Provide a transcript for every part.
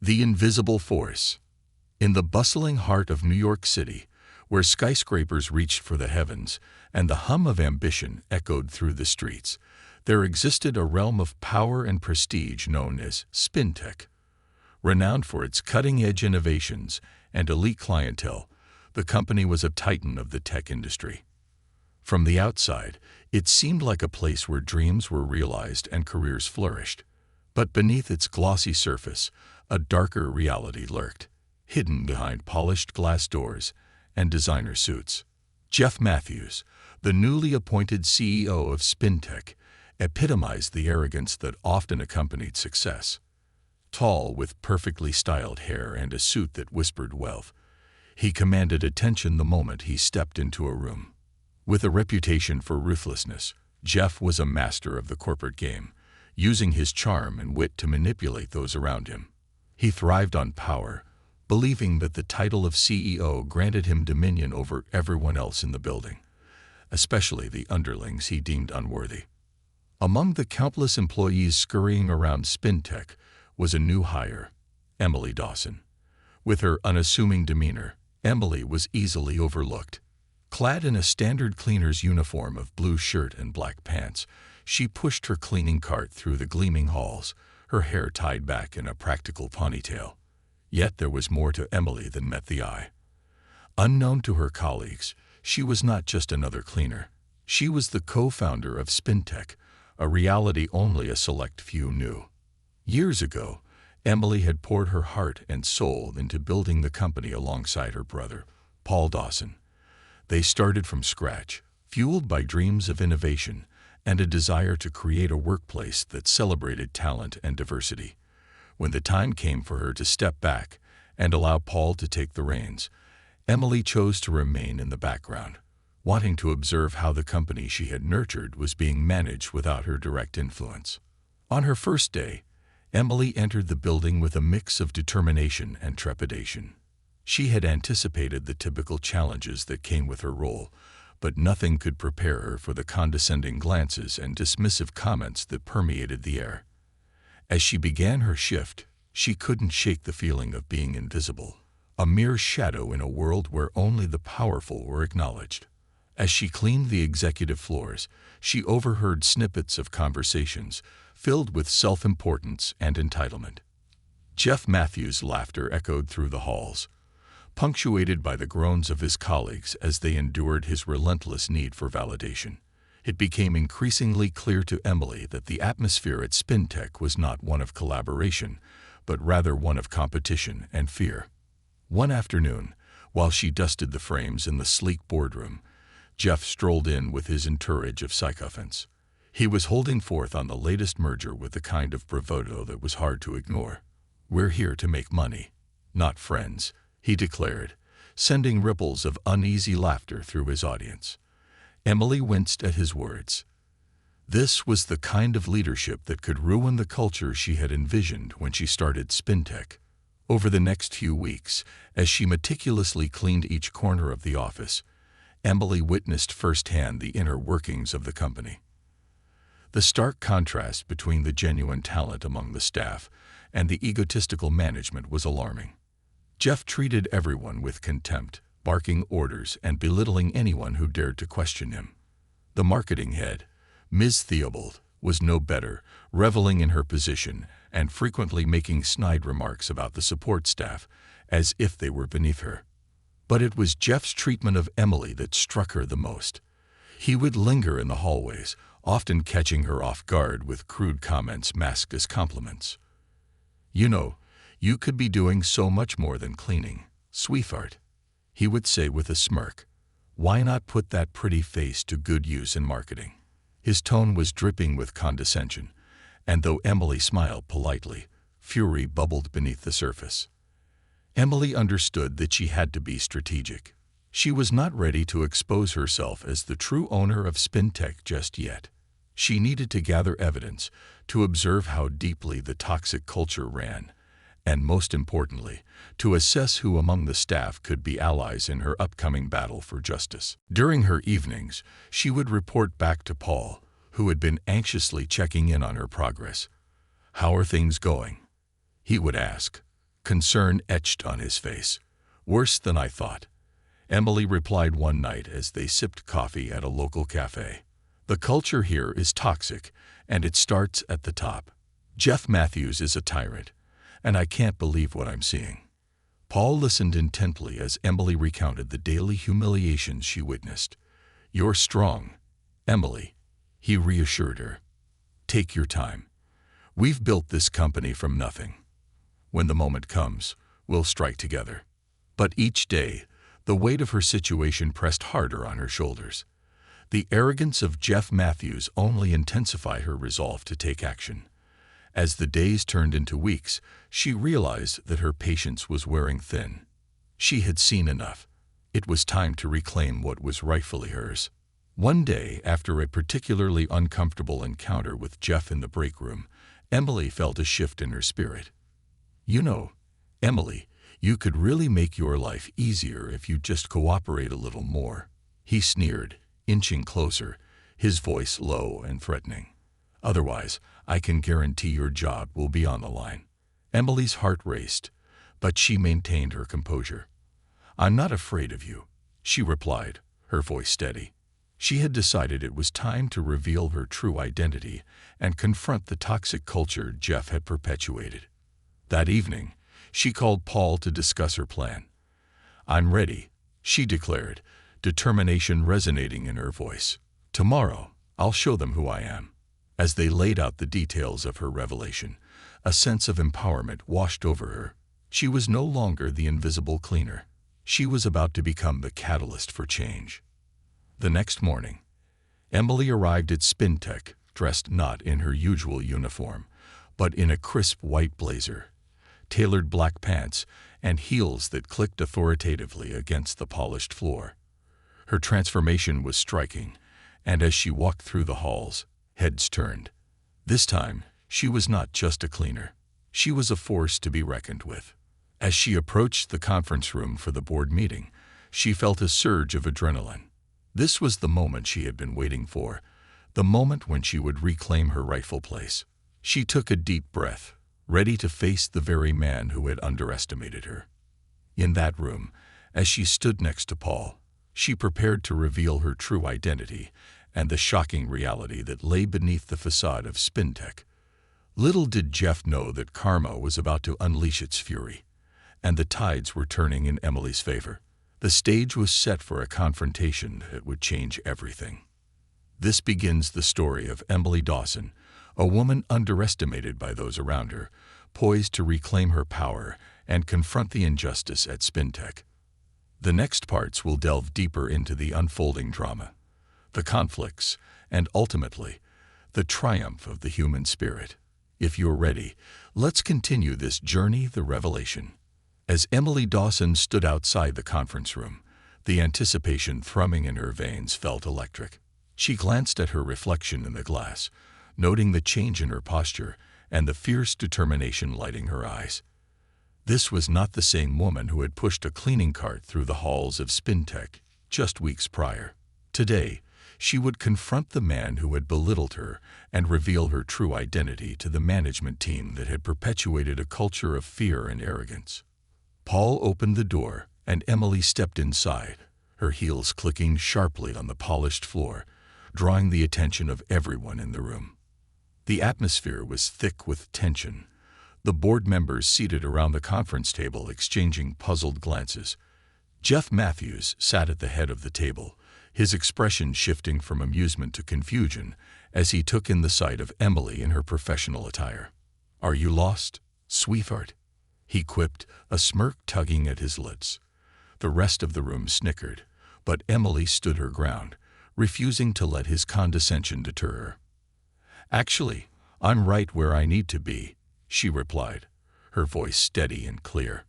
The invisible force. In the bustling heart of New York City, where skyscrapers reached for the heavens and the hum of ambition echoed through the streets, there existed a realm of power and prestige known as SpinTech. Renowned for its cutting-edge innovations and elite clientele, the company was a titan of the tech industry. From the outside, it seemed like a place where dreams were realized and careers flourished. But beneath its glossy surface, a darker reality lurked, hidden behind polished glass doors and designer suits. Jeff Matthews, the newly appointed CEO of SpinTech, epitomized the arrogance that often accompanied success. Tall, with perfectly styled hair and a suit that whispered wealth, he commanded attention the moment he stepped into a room. With a reputation for ruthlessness, Jeff was a master of the corporate game, using his charm and wit to manipulate those around him. He thrived on power, believing that the title of CEO granted him dominion over everyone else in the building, especially the underlings he deemed unworthy. Among the countless employees scurrying around SpinTech was a new hire, Emily Dawson. With her unassuming demeanor, Emily was easily overlooked. Clad in a standard cleaner's uniform of blue shirt and black pants, she pushed her cleaning cart through the gleaming halls, her hair tied back in a practical ponytail. Yet there was more to Emily than met the eye. Unknown to her colleagues, she was not just another cleaner. She was the co-founder of SpinTech, a reality only a select few knew. Years ago, Emily had poured her heart and soul into building the company alongside her brother, Paul Dawson. They started from scratch, fueled by dreams of innovation and a desire to create a workplace that celebrated talent and diversity. When the time came for her to step back and allow Paul to take the reins, Emily chose to remain in the background, wanting to observe how the company she had nurtured was being managed without her direct influence. On her first day, Emily entered the building with a mix of determination and trepidation. She had anticipated the typical challenges that came with her role, but nothing could prepare her for the condescending glances and dismissive comments that permeated the air. As she began her shift, she couldn't shake the feeling of being invisible, a mere shadow in a world where only the powerful were acknowledged. As she cleaned the executive floors, she overheard snippets of conversations filled with self-importance and entitlement. Jeff Matthews' laughter echoed through the halls, punctuated by the groans of his colleagues as they endured his relentless need for validation. It became increasingly clear to Emily that the atmosphere at SpinTech was not one of collaboration, but rather one of competition and fear. One afternoon, while she dusted the frames in the sleek boardroom, Jeff strolled in with his entourage of sycophants. He was holding forth on the latest merger with the kind of bravado that was hard to ignore. "We're here to make money, not friends," he declared, sending ripples of uneasy laughter through his audience. Emily winced at his words. This was the kind of leadership that could ruin the culture she had envisioned when she started SpinTech. Over the next few weeks, as she meticulously cleaned each corner of the office, Emily witnessed firsthand the inner workings of the company. The stark contrast between the genuine talent among the staff and the egotistical management was alarming. Jeff treated everyone with contempt, barking orders and belittling anyone who dared to question him. The marketing head, Ms. Theobald, was no better, reveling in her position and frequently making snide remarks about the support staff, as if they were beneath her. But it was Jeff's treatment of Emily that struck her the most. He would linger in the hallways, often catching her off guard with crude comments masked as compliments. "You know, you could be doing so much more than cleaning, sweetheart," he would say with a smirk. "Why not put that pretty face to good use in marketing?" His tone was dripping with condescension, and though Emily smiled politely, fury bubbled beneath the surface. Emily understood that she had to be strategic. She was not ready to expose herself as the true owner of SpinTech just yet. She needed to gather evidence, to observe how deeply the toxic culture ran, and most importantly, to assess who among the staff could be allies in her upcoming battle for justice. During her evenings, she would report back to Paul, who had been anxiously checking in on her progress. "How are things going?" he would ask, concern etched on his face. "Worse than I thought," Emily replied one night as they sipped coffee at a local cafe. "The culture here is toxic, and it starts at the top. Jeff Matthews is a tyrant, and I can't believe what I'm seeing." Paul listened intently as Emily recounted the daily humiliations she witnessed. "You're strong, Emily," he reassured her. "Take your time. We've built this company from nothing. When the moment comes, we'll strike together." But each day, the weight of her situation pressed harder on her shoulders. The arrogance of Jeff Matthews only intensified her resolve to take action. As the days turned into weeks, she realized that her patience was wearing thin. She had seen enough. It was time to reclaim what was rightfully hers. One day, after a particularly uncomfortable encounter with Jeff in the break room, Emily felt a shift in her spirit. "You know, Emily, you could really make your life easier if you just cooperate a little more," he sneered, inching closer, his voice low and threatening. "Otherwise, I can guarantee your job will be on the line." Emily's heart raced, but she maintained her composure. "I'm not afraid of you," she replied, her voice steady. She had decided it was time to reveal her true identity and confront the toxic culture Jeff had perpetuated. That evening, she called Paul to discuss her plan. "I'm ready," she declared, determination resonating in her voice. "Tomorrow, I'll show them who I am." As they laid out the details of her revelation, a sense of empowerment washed over her. She was no longer the invisible cleaner. She was about to become the catalyst for change. The next morning, Emily arrived at SpinTech, dressed not in her usual uniform, but in a crisp white blazer, tailored black pants, and heels that clicked authoritatively against the polished floor. Her transformation was striking, and as she walked through the halls, heads turned. This time, she was not just a cleaner. She was a force to be reckoned with. As she approached the conference room for the board meeting, she felt a surge of adrenaline. This was the moment she had been waiting for, the moment when she would reclaim her rightful place. She took a deep breath, ready to face the very man who had underestimated her. In that room, as she stood next to Paul, she prepared to reveal her true identity and the shocking reality that lay beneath the facade of SpinTech. Little did Jeff know that karma was about to unleash its fury, and the tides were turning in Emily's favor. The stage was set for a confrontation that would change everything. This begins the story of Emily Dawson, a woman underestimated by those around her, poised to reclaim her power and confront the injustice at SpinTech. The next parts will delve deeper into the unfolding drama, the conflicts, and ultimately, the triumph of the human spirit. If you're ready, let's continue this journey, the revelation. As Emily Dawson stood outside the conference room, the anticipation thrumming in her veins felt electric. She glanced at her reflection in the glass, noting the change in her posture and the fierce determination lighting her eyes. This was not the same woman who had pushed a cleaning cart through the halls of SpinTech just weeks prior. Today, she would confront the man who had belittled her and reveal her true identity to the management team that had perpetuated a culture of fear and arrogance. Paul opened the door, and Emily stepped inside, her heels clicking sharply on the polished floor, drawing the attention of everyone in the room. The atmosphere was thick with tension, the board members seated around the conference table exchanging puzzled glances. Jeff Matthews sat at the head of the table, his expression shifting from amusement to confusion as he took in the sight of Emily in her professional attire. "Are you lost, sweetheart?" he quipped, a smirk tugging at his lips. The rest of the room snickered, but Emily stood her ground, refusing to let his condescension deter her. "Actually, I'm right where I need to be," she replied, her voice steady and clear.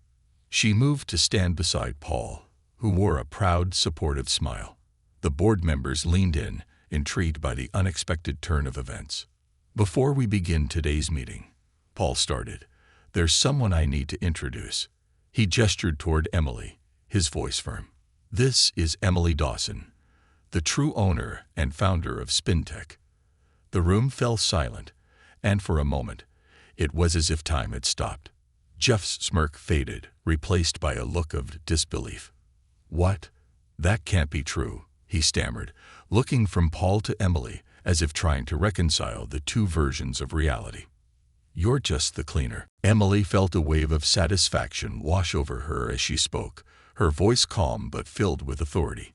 She moved to stand beside Paul, who wore a proud, supportive smile. The board members leaned in, intrigued by the unexpected turn of events. "Before we begin today's meeting," Paul started, "there's someone I need to introduce." He gestured toward Emily, his voice firm. "This is Emily Dawson, the true owner and founder of SpinTech." The room fell silent, and for a moment, it was as if time had stopped. Jeff's smirk faded, replaced by a look of disbelief. "What? That can't be true," he stammered, looking from Paul to Emily as if trying to reconcile the two versions of reality. "You're just the cleaner." Emily felt a wave of satisfaction wash over her as she spoke, her voice calm but filled with authority.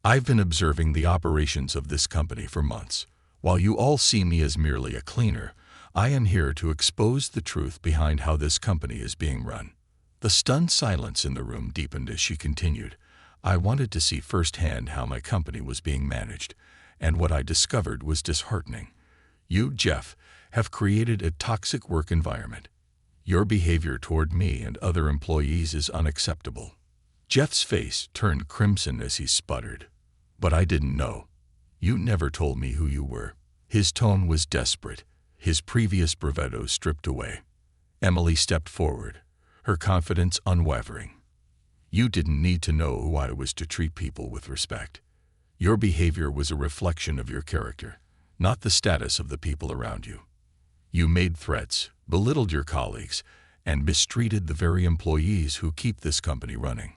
"I've been observing the operations of this company for months. While you all see me as merely a cleaner, I am here to expose the truth behind how this company is being run." The stunned silence in the room deepened as she continued. "I wanted to see firsthand how my company was being managed, and what I discovered was disheartening. You, Jeff, have created a toxic work environment. Your behavior toward me and other employees is unacceptable." Jeff's face turned crimson as he sputtered. "But I didn't know. You never told me who you were." His tone was desperate, his previous bravado stripped away. Emily stepped forward, her confidence unwavering. "You didn't need to know who I was to treat people with respect. Your behavior was a reflection of your character, not the status of the people around you. You made threats, belittled your colleagues, and mistreated the very employees who keep this company running."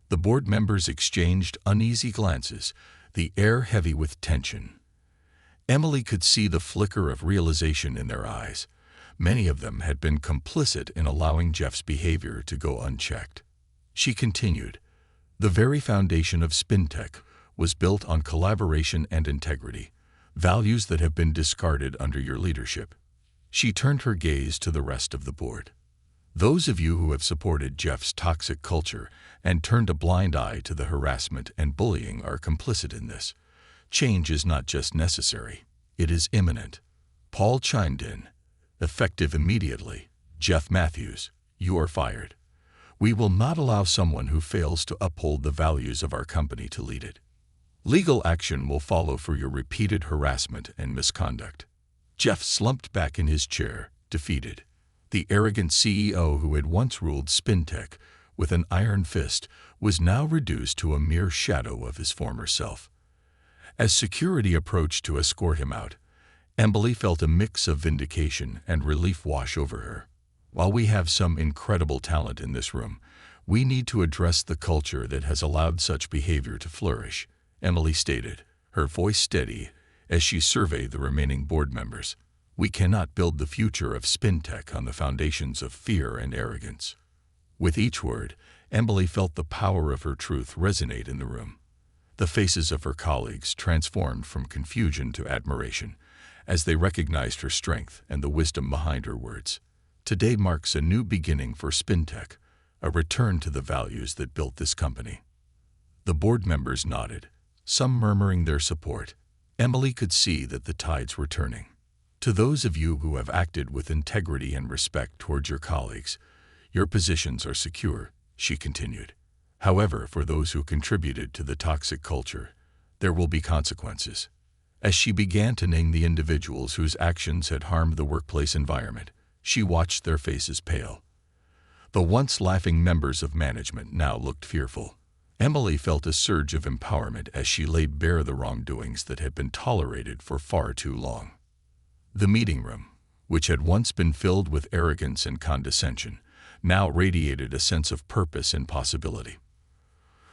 The board members exchanged uneasy glances, the air heavy with tension. Emily could see the flicker of realization in their eyes. Many of them had been complicit in allowing Jeff's behavior to go unchecked. She continued, "The very foundation of SpinTech was built on collaboration and integrity, values that have been discarded under your leadership." She turned her gaze to the rest of the board. "Those of you who have supported Jeff's toxic culture and turned a blind eye to the harassment and bullying are complicit in this. Change is not just necessary, it is imminent." Paul chimed in, "Effective immediately. Jeff Matthews, you are fired. We will not allow someone who fails to uphold the values of our company to lead it. Legal action will follow for your repeated harassment and misconduct." Jeff slumped back in his chair, defeated. The arrogant CEO who had once ruled SpinTech with an iron fist was now reduced to a mere shadow of his former self. As security approached to escort him out, Emily felt a mix of vindication and relief wash over her. "While we have some incredible talent in this room, we need to address the culture that has allowed such behavior to flourish," Emily stated, her voice steady as she surveyed the remaining board members. "We cannot build the future of SpinTech on the foundations of fear and arrogance." With each word, Emily felt the power of her truth resonate in the room. The faces of her colleagues transformed from confusion to admiration as they recognized her strength and the wisdom behind her words. Today marks a new beginning for SpinTech, a return to the values that built this company. The board members nodded, some murmuring their support. Emily could see that the tides were turning. "To those of you who have acted with integrity and respect towards your colleagues, your positions are secure," she continued. "However, for those who contributed to the toxic culture, there will be consequences." As she began to name the individuals whose actions had harmed the workplace environment, she watched their faces pale. The once laughing members of management now looked fearful. Emily felt a surge of empowerment as she laid bare the wrongdoings that had been tolerated for far too long. The meeting room, which had once been filled with arrogance and condescension, now radiated a sense of purpose and possibility.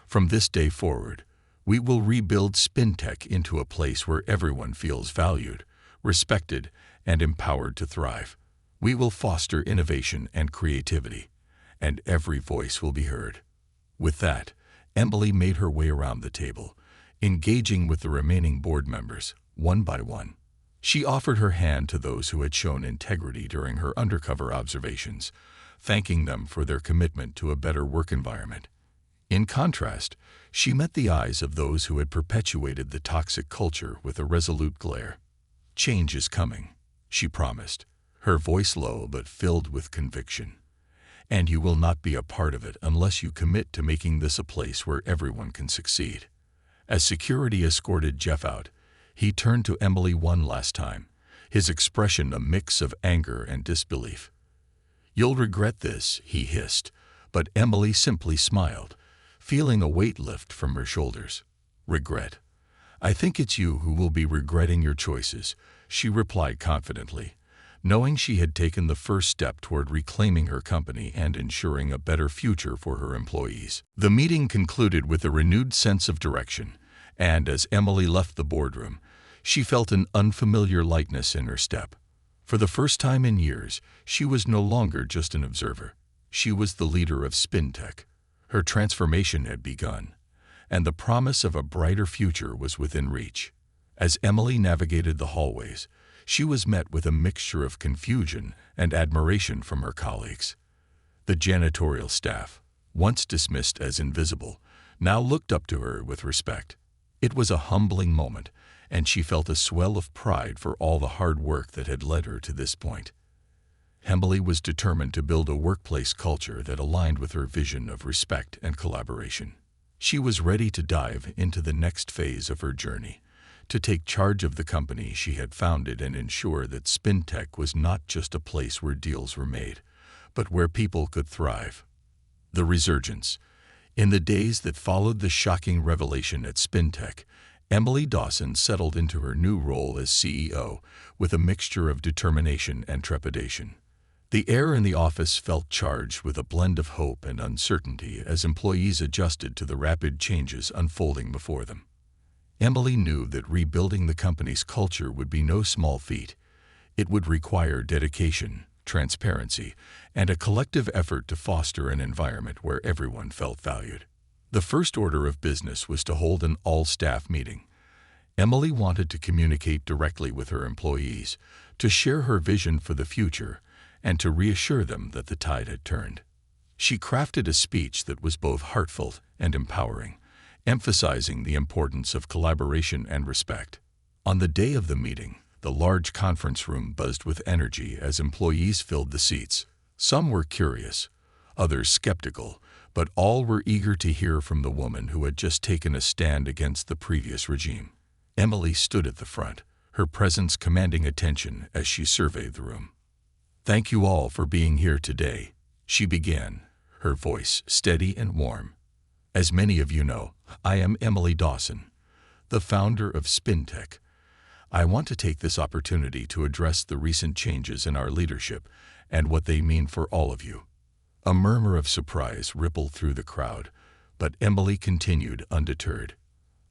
"From this day forward, we will rebuild SpinTech into a place where everyone feels valued, respected, and empowered to thrive. We will foster innovation and creativity, and every voice will be heard." With that, Emily made her way around the table, engaging with the remaining board members, one by one. She offered her hand to those who had shown integrity during her undercover observations, thanking them for their commitment to a better work environment. In contrast, she met the eyes of those who had perpetuated the toxic culture with a resolute glare. "Change is coming," she promised, her voice low but filled with conviction. "And you will not be a part of it unless you commit to making this a place where everyone can succeed." As security escorted Jeff out, he turned to Emily one last time, his expression a mix of anger and disbelief. "You'll regret this," he hissed, but Emily simply smiled, feeling a weight lift from her shoulders. "Regret? I think it's you who will be regretting your choices," she replied confidently. knowing she had taken the first step toward reclaiming her company and ensuring a better future for her employees. The meeting concluded with a renewed sense of direction, and as Emily left the boardroom, she felt an unfamiliar lightness in her step. For the first time in years, she was no longer just an observer. She was the leader of SpinTech. Her transformation had begun, and the promise of a brighter future was within reach. As Emily navigated the hallways, she was met with a mixture of confusion and admiration from her colleagues. The janitorial staff, once dismissed as invisible, now looked up to her with respect. It was a humbling moment, and she felt a swell of pride for all the hard work that had led her to this point. Emily was determined to build a workplace culture that aligned with her vision of respect and collaboration. She was ready to dive into the next phase of her journey, to take charge of the company she had founded and ensure that SpinTech was not just a place where deals were made, but where people could thrive. The resurgence. In the days that followed the shocking revelation at SpinTech, Emily Dawson settled into her new role as CEO with a mixture of determination and trepidation. The air in the office felt charged with a blend of hope and uncertainty as employees adjusted to the rapid changes unfolding before them. Emily knew that rebuilding the company's culture would be no small feat. It would require dedication, transparency, and a collective effort to foster an environment where everyone felt valued. The first order of business was to hold an all-staff meeting. Emily wanted to communicate directly with her employees, to share her vision for the future, and to reassure them that the tide had turned. She crafted a speech that was both heartfelt and empowering, emphasizing the importance of collaboration and respect. On the day of the meeting, the large conference room buzzed with energy as employees filled the seats. Some were curious, others skeptical, but all were eager to hear from the woman who had just taken a stand against the previous regime. Emily stood at the front, her presence commanding attention as she surveyed the room. "Thank you all for being here today," she began, her voice steady and warm. "As many of you know, I am Emily Dawson, the founder of SpinTech. I want to take this opportunity to address the recent changes in our leadership and what they mean for all of you." A murmur of surprise rippled through the crowd, but Emily continued undeterred.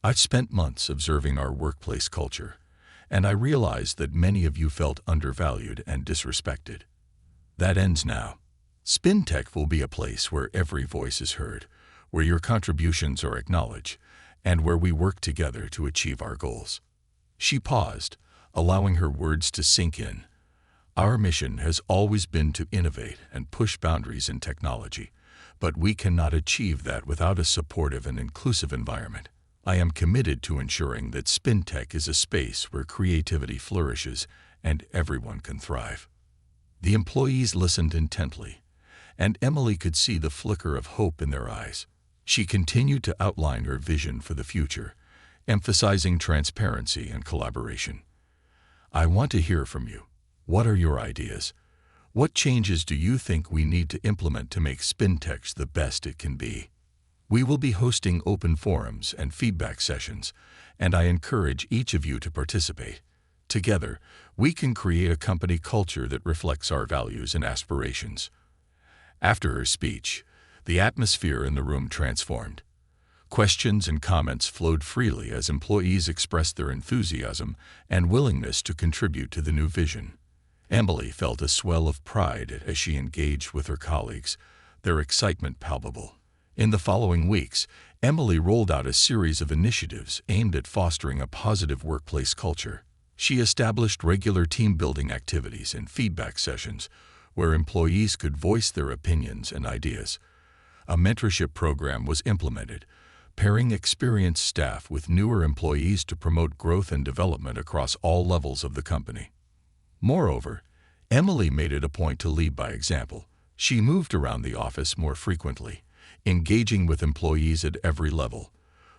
"I've spent months observing our workplace culture, and I realized that many of you felt undervalued and disrespected. That ends now. SpinTech will be a place where every voice is heard, where your contributions are acknowledged, and where we work together to achieve our goals." She paused, allowing her words to sink in. "Our mission has always been to innovate and push boundaries in technology, but we cannot achieve that without a supportive and inclusive environment. I am committed to ensuring that SpinTech is a space where creativity flourishes and everyone can thrive." The employees listened intently, and Emily could see the flicker of hope in their eyes. She continued to outline her vision for the future, emphasizing transparency and collaboration. "I want to hear from you. What are your ideas? What changes do you think we need to implement to make SpinTech the best it can be?" We will be hosting open forums and feedback sessions, and I encourage each of you to participate. Together, we can create a company culture that reflects our values and aspirations. After her speech, the atmosphere in the room transformed. Questions and comments flowed freely as employees expressed their enthusiasm and willingness to contribute to the new vision. Emily felt a swell of pride as she engaged with her colleagues, their excitement palpable. In the following weeks, Emily rolled out a series of initiatives aimed at fostering a positive workplace culture. She established regular team-building activities and feedback sessions where employees could voice their opinions and ideas. A mentorship program was implemented, pairing experienced staff with newer employees to promote growth and development across all levels of the company. Moreover, Emily made it a point to lead by example. She moved around the office more frequently, engaging with employees at every level.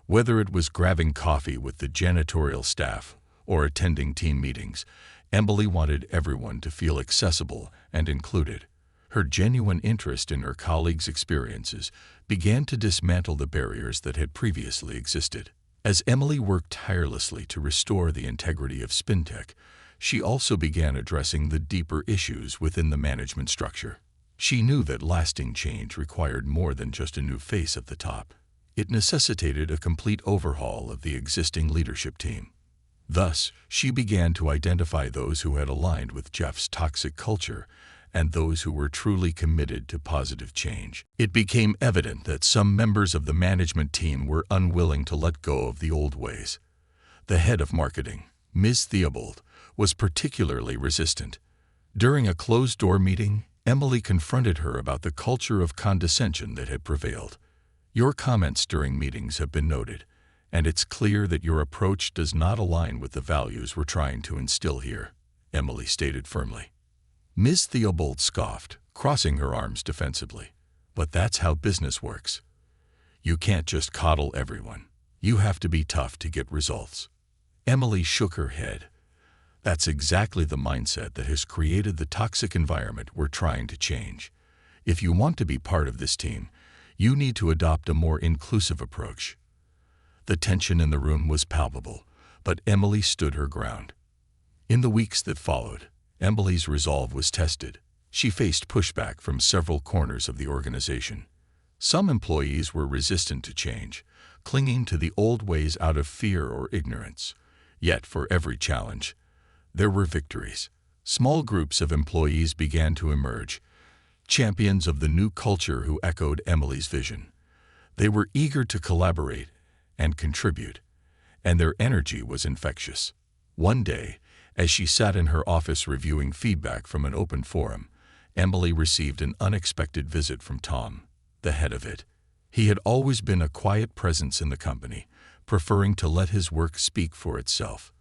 Whether it was grabbing coffee with the janitorial staff or attending team meetings, Emily wanted everyone to feel accessible and included. Her genuine interest in her colleagues' experiences began to dismantle the barriers that had previously existed. As Emily worked tirelessly to restore the integrity of SpinTech, She also began addressing the deeper issues within the management structure. She knew that lasting change required more than just a new face at the top. It necessitated a complete overhaul of the existing leadership team. Thus, she began to identify those who had aligned with Jeff's toxic culture and those who were truly committed to positive change. It became evident that some members of the management team were unwilling to let go of the old ways. The head of marketing, Ms. Theobald, was particularly resistant. During a closed-door meeting, Emily confronted her about the culture of condescension that had prevailed. "Your comments during meetings have been noted, and it's clear that your approach does not align with the values we're trying to instill here," Emily stated firmly. Ms. Theobald scoffed, crossing her arms defensively. "But that's how business works. You can't just coddle everyone. You have to be tough to get results." Emily shook her head. "That's exactly the mindset that has created the toxic environment we're trying to change. If you want to be part of this team, you need to adopt a more inclusive approach." The tension in the room was palpable, but Emily stood her ground. In the weeks that followed, Emily's resolve was tested. She faced pushback from several corners of the organization. Some employees were resistant to change, clinging to the old ways out of fear or ignorance. Yet, for every challenge, there were victories. Small groups of employees began to emerge, champions of the new culture who echoed Emily's vision. They were eager to collaborate and contribute, and their energy was infectious. One day, as she sat in her office reviewing feedback from an open forum, Emily received an unexpected visit from Tom, the head of it. He had always been a quiet presence in the company, preferring to let his work speak for itself.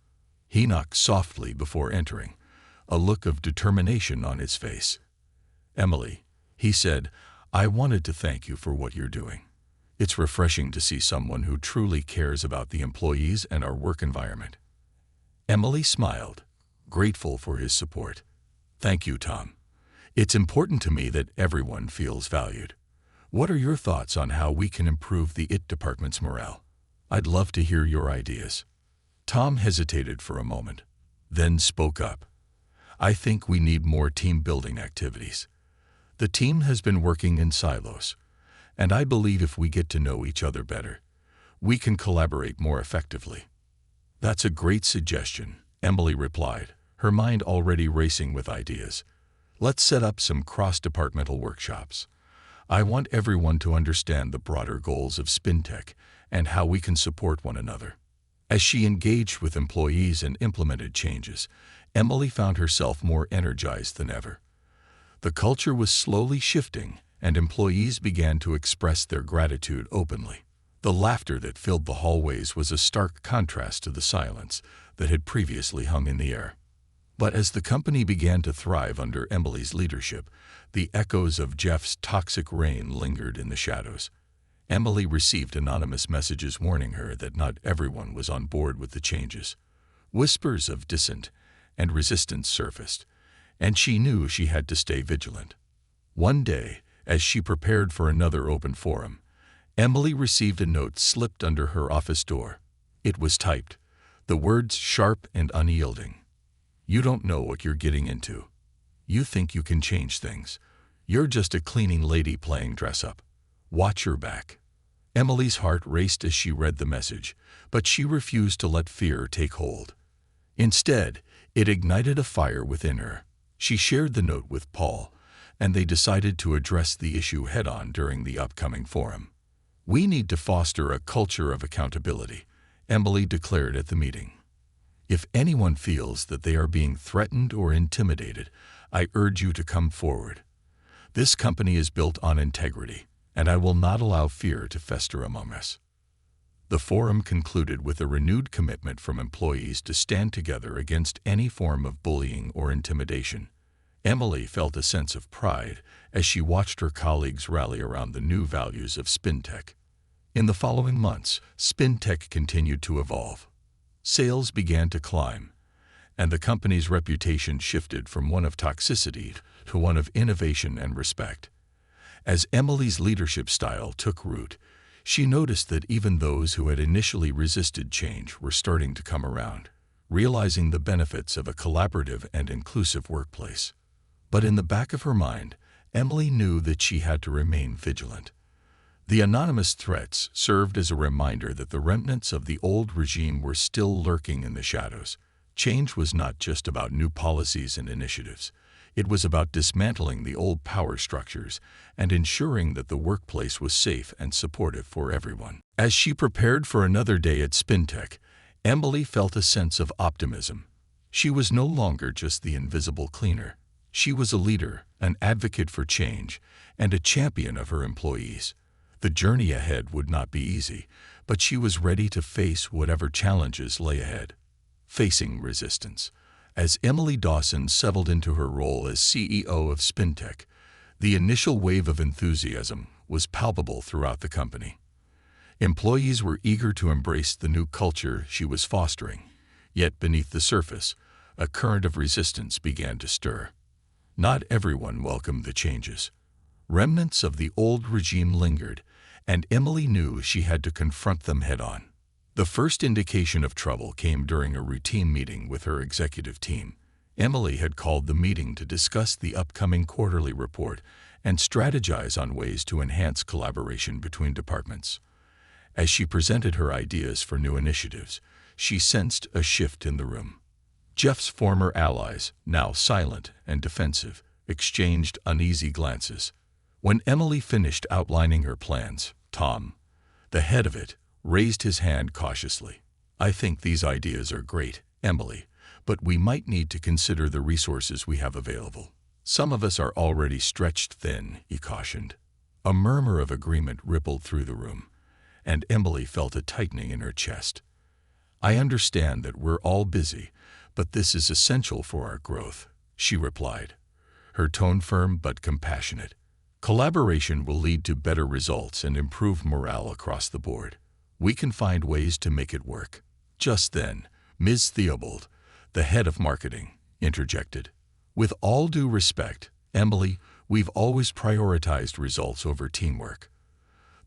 He knocked softly before entering, a look of determination on his face. "Emily," he said, "I wanted to thank you for what you're doing. It's refreshing to see someone who truly cares about the employees and our work environment." Emily smiled, grateful for his support. "Thank you, Tom. It's important to me that everyone feels valued. What are your thoughts on how we can improve the IT department's morale? I'd love to hear your ideas." Tom hesitated for a moment, then spoke up. "I think we need more team-building activities. The team has been working in silos, and I believe if we get to know each other better, we can collaborate more effectively." "That's a great suggestion," Emily replied, her mind already racing with ideas. "Let's set up some cross-departmental workshops. I want everyone to understand the broader goals of SpinTech and how we can support one another." As she engaged with employees and implemented changes, Emily found herself more energized than ever. The culture was slowly shifting, and employees began to express their gratitude openly. The laughter that filled the hallways was a stark contrast to the silence that had previously hung in the air. But as the company began to thrive under Emily's leadership, the echoes of Jeff's toxic reign lingered in the shadows. Emily received anonymous messages warning her that not everyone was on board with the changes. Whispers of dissent and resistance surfaced, and she knew she had to stay vigilant. One day, as she prepared for another open forum, Emily received a note slipped under her office door. It was typed, the words sharp and unyielding. "You don't know what you're getting into. You think you can change things. You're just a cleaning lady playing dress-up. Watch your back." Emily's heart raced as she read the message, but she refused to let fear take hold. Instead, it ignited a fire within her. She shared the note with Paul, and they decided to address the issue head-on during the upcoming forum. "We need to foster a culture of accountability," Emily declared at the meeting. "If anyone feels that they are being threatened or intimidated, I urge you to come forward. This company is built on integrity, and I will not allow fear to fester among us." The forum concluded with a renewed commitment from employees to stand together against any form of bullying or intimidation. Emily felt a sense of pride as she watched her colleagues rally around the new values of SpinTech. In the following months, SpinTech continued to evolve. Sales began to climb, and the company's reputation shifted from one of toxicity to one of innovation and respect. As Emily's leadership style took root, she noticed that even those who had initially resisted change were starting to come around. realizing the benefits of a collaborative and inclusive workplace. But in the back of her mind, Emily knew that she had to remain vigilant. The anonymous threats served as a reminder that the remnants of the old regime were still lurking in the shadows. Change was not just about new policies and initiatives. It was about dismantling the old power structures and ensuring that the workplace was safe and supportive for everyone. As she prepared for another day at SpinTech, Emily felt a sense of optimism. She was no longer just the invisible cleaner. She was a leader, an advocate for change, and a champion of her employees. The journey ahead would not be easy, but she was ready to face whatever challenges lay ahead. Facing resistance. As Emily Dawson settled into her role as CEO of SpinTech, the initial wave of enthusiasm was palpable throughout the company. Employees were eager to embrace the new culture she was fostering, yet beneath the surface, a current of resistance began to stir. Not everyone welcomed the changes. Remnants of the old regime lingered, and Emily knew she had to confront them head-on. The first indication of trouble came during a routine meeting with her executive team. Emily had called the meeting to discuss the upcoming quarterly report and strategize on ways to enhance collaboration between departments. As she presented her ideas for new initiatives, she sensed a shift in the room. Jeff's former allies, now silent and defensive, exchanged uneasy glances. When Emily finished outlining her plans, Tom, the head of it, raised his hand cautiously. "I think these ideas are great, Emily, but we might need to consider the resources we have available. Some of us are already stretched thin," he cautioned. A murmur of agreement rippled through the room, and Emily felt a tightening in her chest. "I understand that we're all busy, but this is essential for our growth," she replied, her tone firm but compassionate. "Collaboration will lead to better results and improve morale across the board. We can find ways to make it work." Just then, Ms. Theobald, the head of marketing, interjected. "With all due respect, Emily, we've always prioritized results over teamwork.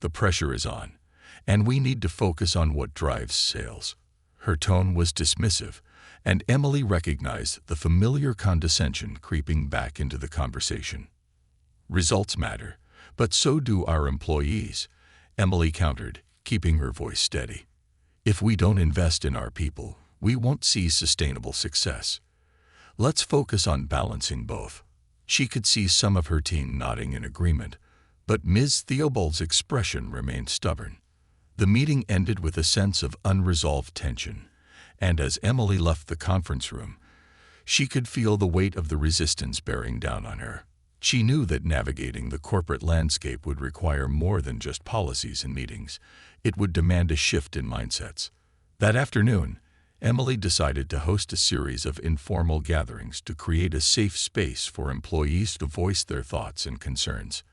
The pressure is on, and we need to focus on what drives sales." Her tone was dismissive, and Emily recognized the familiar condescension creeping back into the conversation. "Results matter, but so do our employees," Emily countered, keeping her voice steady. "If we don't invest in our people, we won't see sustainable success. Let's focus on balancing both." She could see some of her team nodding in agreement, but Ms. Theobald's expression remained stubborn. The meeting ended with a sense of unresolved tension, and as Emily left the conference room, she could feel the weight of the resistance bearing down on her. She knew that navigating the corporate landscape would require more than just policies and meetings. It would demand a shift in mindsets. That afternoon, Emily decided to host a series of informal gatherings to create a safe space for employees to voice their thoughts and concerns.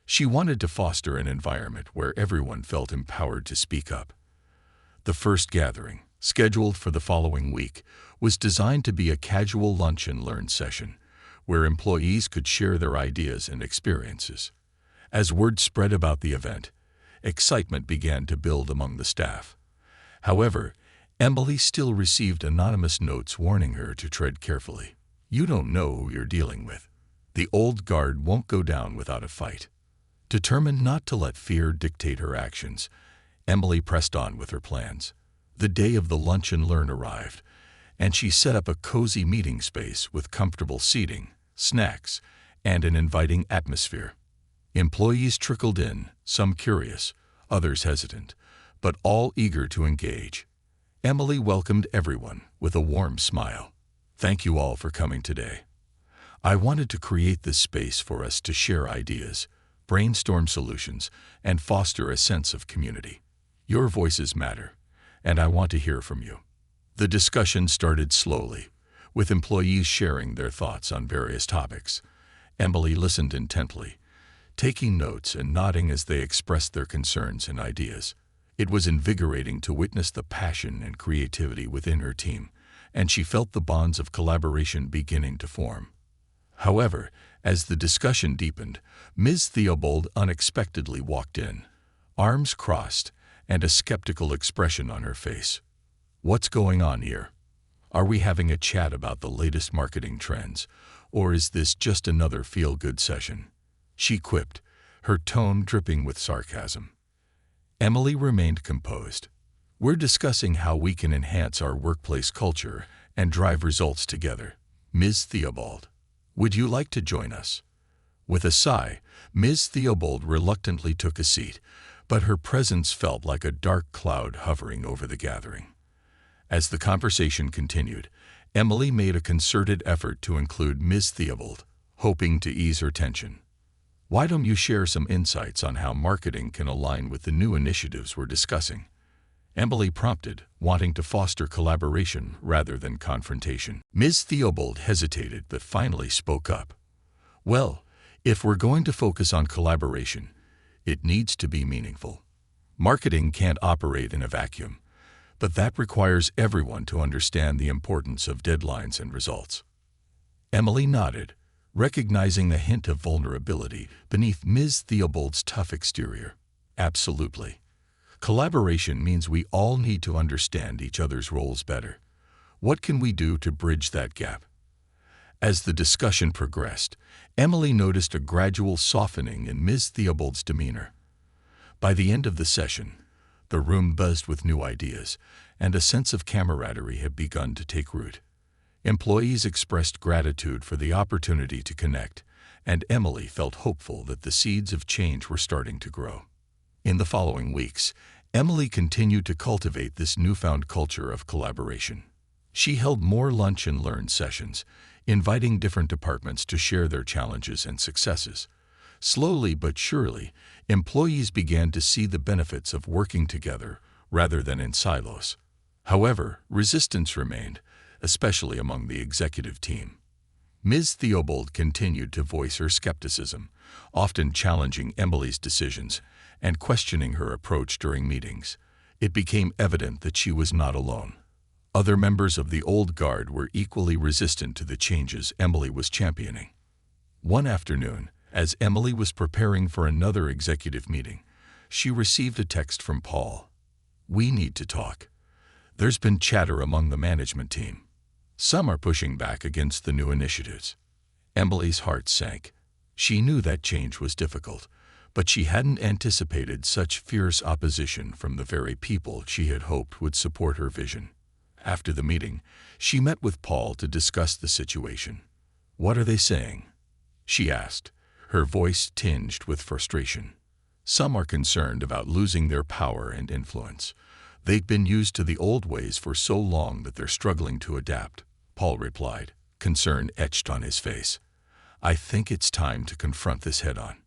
She wanted to foster an environment where everyone felt empowered to speak up. The first gathering, scheduled for the following week, was designed to be a casual lunch and learn session, where employees could share their ideas and experiences. As word spread about the event, excitement began to build among the staff. However, Emily still received anonymous notes warning her to tread carefully. "You don't know who you're dealing with. The old guard won't go down without a fight." Determined not to let fear dictate her actions, Emily pressed on with her plans. The day of the lunch and learn arrived, and she set up a cozy meeting space with comfortable seating, snacks, and an inviting atmosphere. Employees trickled in, some curious, others hesitant, but all eager to engage. Emily welcomed everyone with a warm smile. "Thank you all for coming today. I wanted to create this space for us to share ideas, brainstorm solutions, and foster a sense of community. Your voices matter, and I want to hear from you." The discussion started slowly, with employees sharing their thoughts on various topics. Emily listened intently, taking notes and nodding as they expressed their concerns and ideas. It was invigorating to witness the passion and creativity within her team, and she felt the bonds of collaboration beginning to form. However, as the discussion deepened, Ms. Theobald unexpectedly walked in, arms crossed and a skeptical expression on her face. "What's going on here?" Are we having a chat about the latest marketing trends, or is this just another feel-good session?" she quipped, her tone dripping with sarcasm. Emily remained composed. "We're discussing how we can enhance our workplace culture and drive results together. Ms. Theobald, would you like to join us?" With a sigh, Ms. Theobald reluctantly took a seat, but her presence felt like a dark cloud hovering over the gathering. As the conversation continued, Emily made a concerted effort to include Ms. Theobald, hoping to ease her tension. "Why don't you share some insights on how marketing can align with the new initiatives we're discussing?" Emily prompted, wanting to foster collaboration rather than confrontation. Ms. Theobald hesitated but finally spoke up. "Well, if we're going to focus on collaboration, it needs to be meaningful. Marketing can't operate in a vacuum, but that requires everyone to understand the importance of deadlines and results." Emily nodded, recognizing the hint of vulnerability beneath Ms. Theobald's tough exterior. "Absolutely. Collaboration means we all need to understand each other's roles better. What can we do to bridge that gap?" As the discussion progressed, Emily noticed a gradual softening in Ms. Theobald's demeanor. By the end of the session, the room buzzed with new ideas, and a sense of camaraderie had begun to take root. Employees expressed gratitude for the opportunity to connect, and Emily felt hopeful that the seeds of change were starting to grow. In the following weeks, Emily continued to cultivate this newfound culture of collaboration. She held more lunch and learn sessions, inviting different departments to share their challenges and successes. Slowly but surely, employees began to see the benefits of working together rather than in silos. However, resistance remained, especially among the executive team. Ms. Theobald continued to voice her skepticism, often challenging Emily's decisions and questioning her approach during meetings. It became evident that she was not alone. Other members of the old guard were equally resistant to the changes Emily was championing. One afternoon, as Emily was preparing for another executive meeting, she received a text from Paul. "We need to talk. There's been chatter among the management team. Some are pushing back against the new initiatives." Emily's heart sank. She knew that change was difficult, but she hadn't anticipated such fierce opposition from the very people she had hoped would support her vision. After the meeting, she met with Paul to discuss the situation. "What are they saying?" she asked, her voice tinged with frustration. "Some are concerned about losing their power and influence. They've been used to the old ways for so long that they're struggling to adapt," Paul replied, concern etched on his face. "I think it's time to confront this head-on.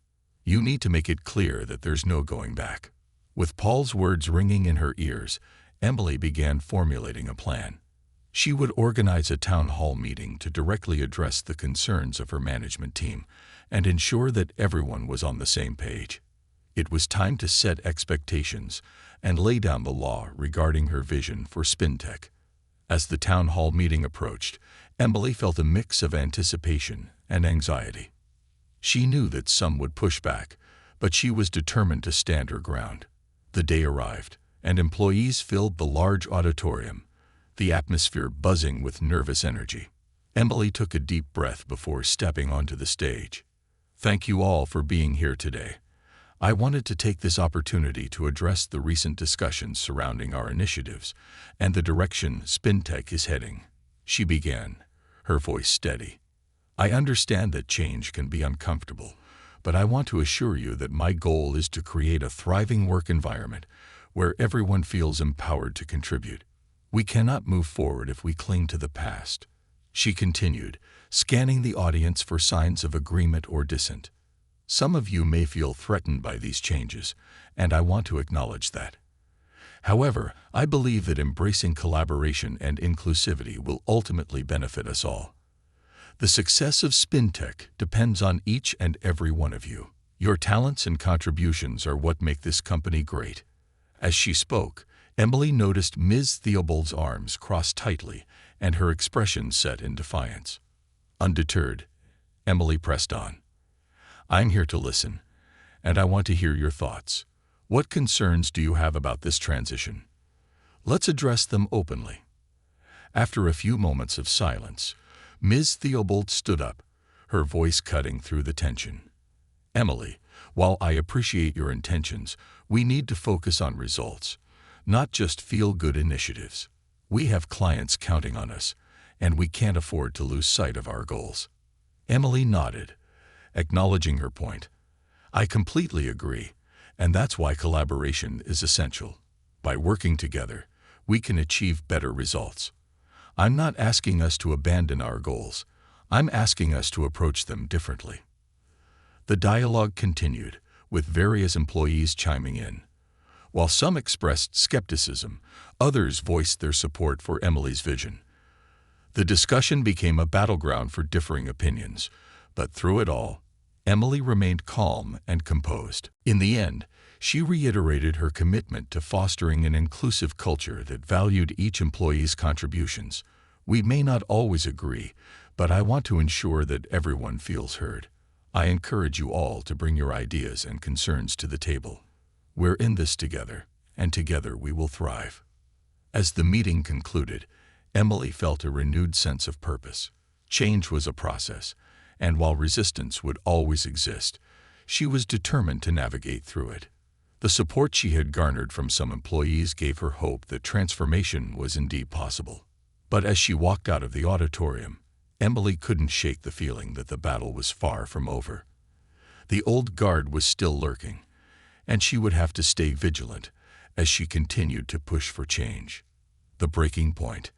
You need to make it clear that there's no going back." With Paul's words ringing in her ears, Emily began formulating a plan. She would organize a town hall meeting to directly address the concerns of her management team and ensure that everyone was on the same page. It was time to set expectations and lay down the law regarding her vision for SpinTech. As the town hall meeting approached, Emily felt a mix of anticipation and anxiety. She knew that some would push back, but she was determined to stand her ground. The day arrived, and employees filled the large auditorium, the atmosphere buzzing with nervous energy. Emily took a deep breath before stepping onto the stage. "Thank you all for being here today. I wanted to take this opportunity to address the recent discussions surrounding our initiatives and the direction SpinTech is heading," she began, her voice steady. "I understand that change can be uncomfortable, but I want to assure you that my goal is to create a thriving work environment where everyone feels empowered to contribute. We cannot move forward if we cling to the past," she continued, scanning the audience for signs of agreement or dissent. "Some of you may feel threatened by these changes, and I want to acknowledge that. However, I believe that embracing collaboration and inclusivity will ultimately benefit us all. The success of SpinTech depends on each and every one of you. Your talents and contributions are what make this company great." As she spoke, Emily noticed Ms. Theobald's arms crossed tightly and her expression set in defiance. Undeterred, Emily pressed on. "I'm here to listen, and I want to hear your thoughts. What concerns do you have about this transition? Let's address them openly." After a few moments of silence, Ms. Theobald stood up, her voice cutting through the tension. "Emily, while I appreciate your intentions, we need to focus on results, not just feel-good initiatives. We have clients counting on us, and we can't afford to lose sight of our goals." Emily nodded, acknowledging her point. "I completely agree, and that's why collaboration is essential. By working together, we can achieve better results. I'm not asking us to abandon our goals. I'm asking us to approach them differently." The dialogue continued, with various employees chiming in. While some expressed skepticism, others voiced their support for Emily's vision. The discussion became a battleground for differing opinions, but through it all, Emily remained calm and composed. In the end, she reiterated her commitment to fostering an inclusive culture that valued each employee's contributions. "We may not always agree, but I want to ensure that everyone feels heard. I encourage you all to bring your ideas and concerns to the table. We're in this together, and together we will thrive." As the meeting concluded, Emily felt a renewed sense of purpose. Change was a process, and while resistance would always exist, she was determined to navigate through it. The support she had garnered from some employees gave her hope that transformation was indeed possible. But as she walked out of the auditorium, Emily couldn't shake the feeling that the battle was far from over. The old guard was still lurking, and she would have to stay vigilant as she continued to push for change. The breaking point.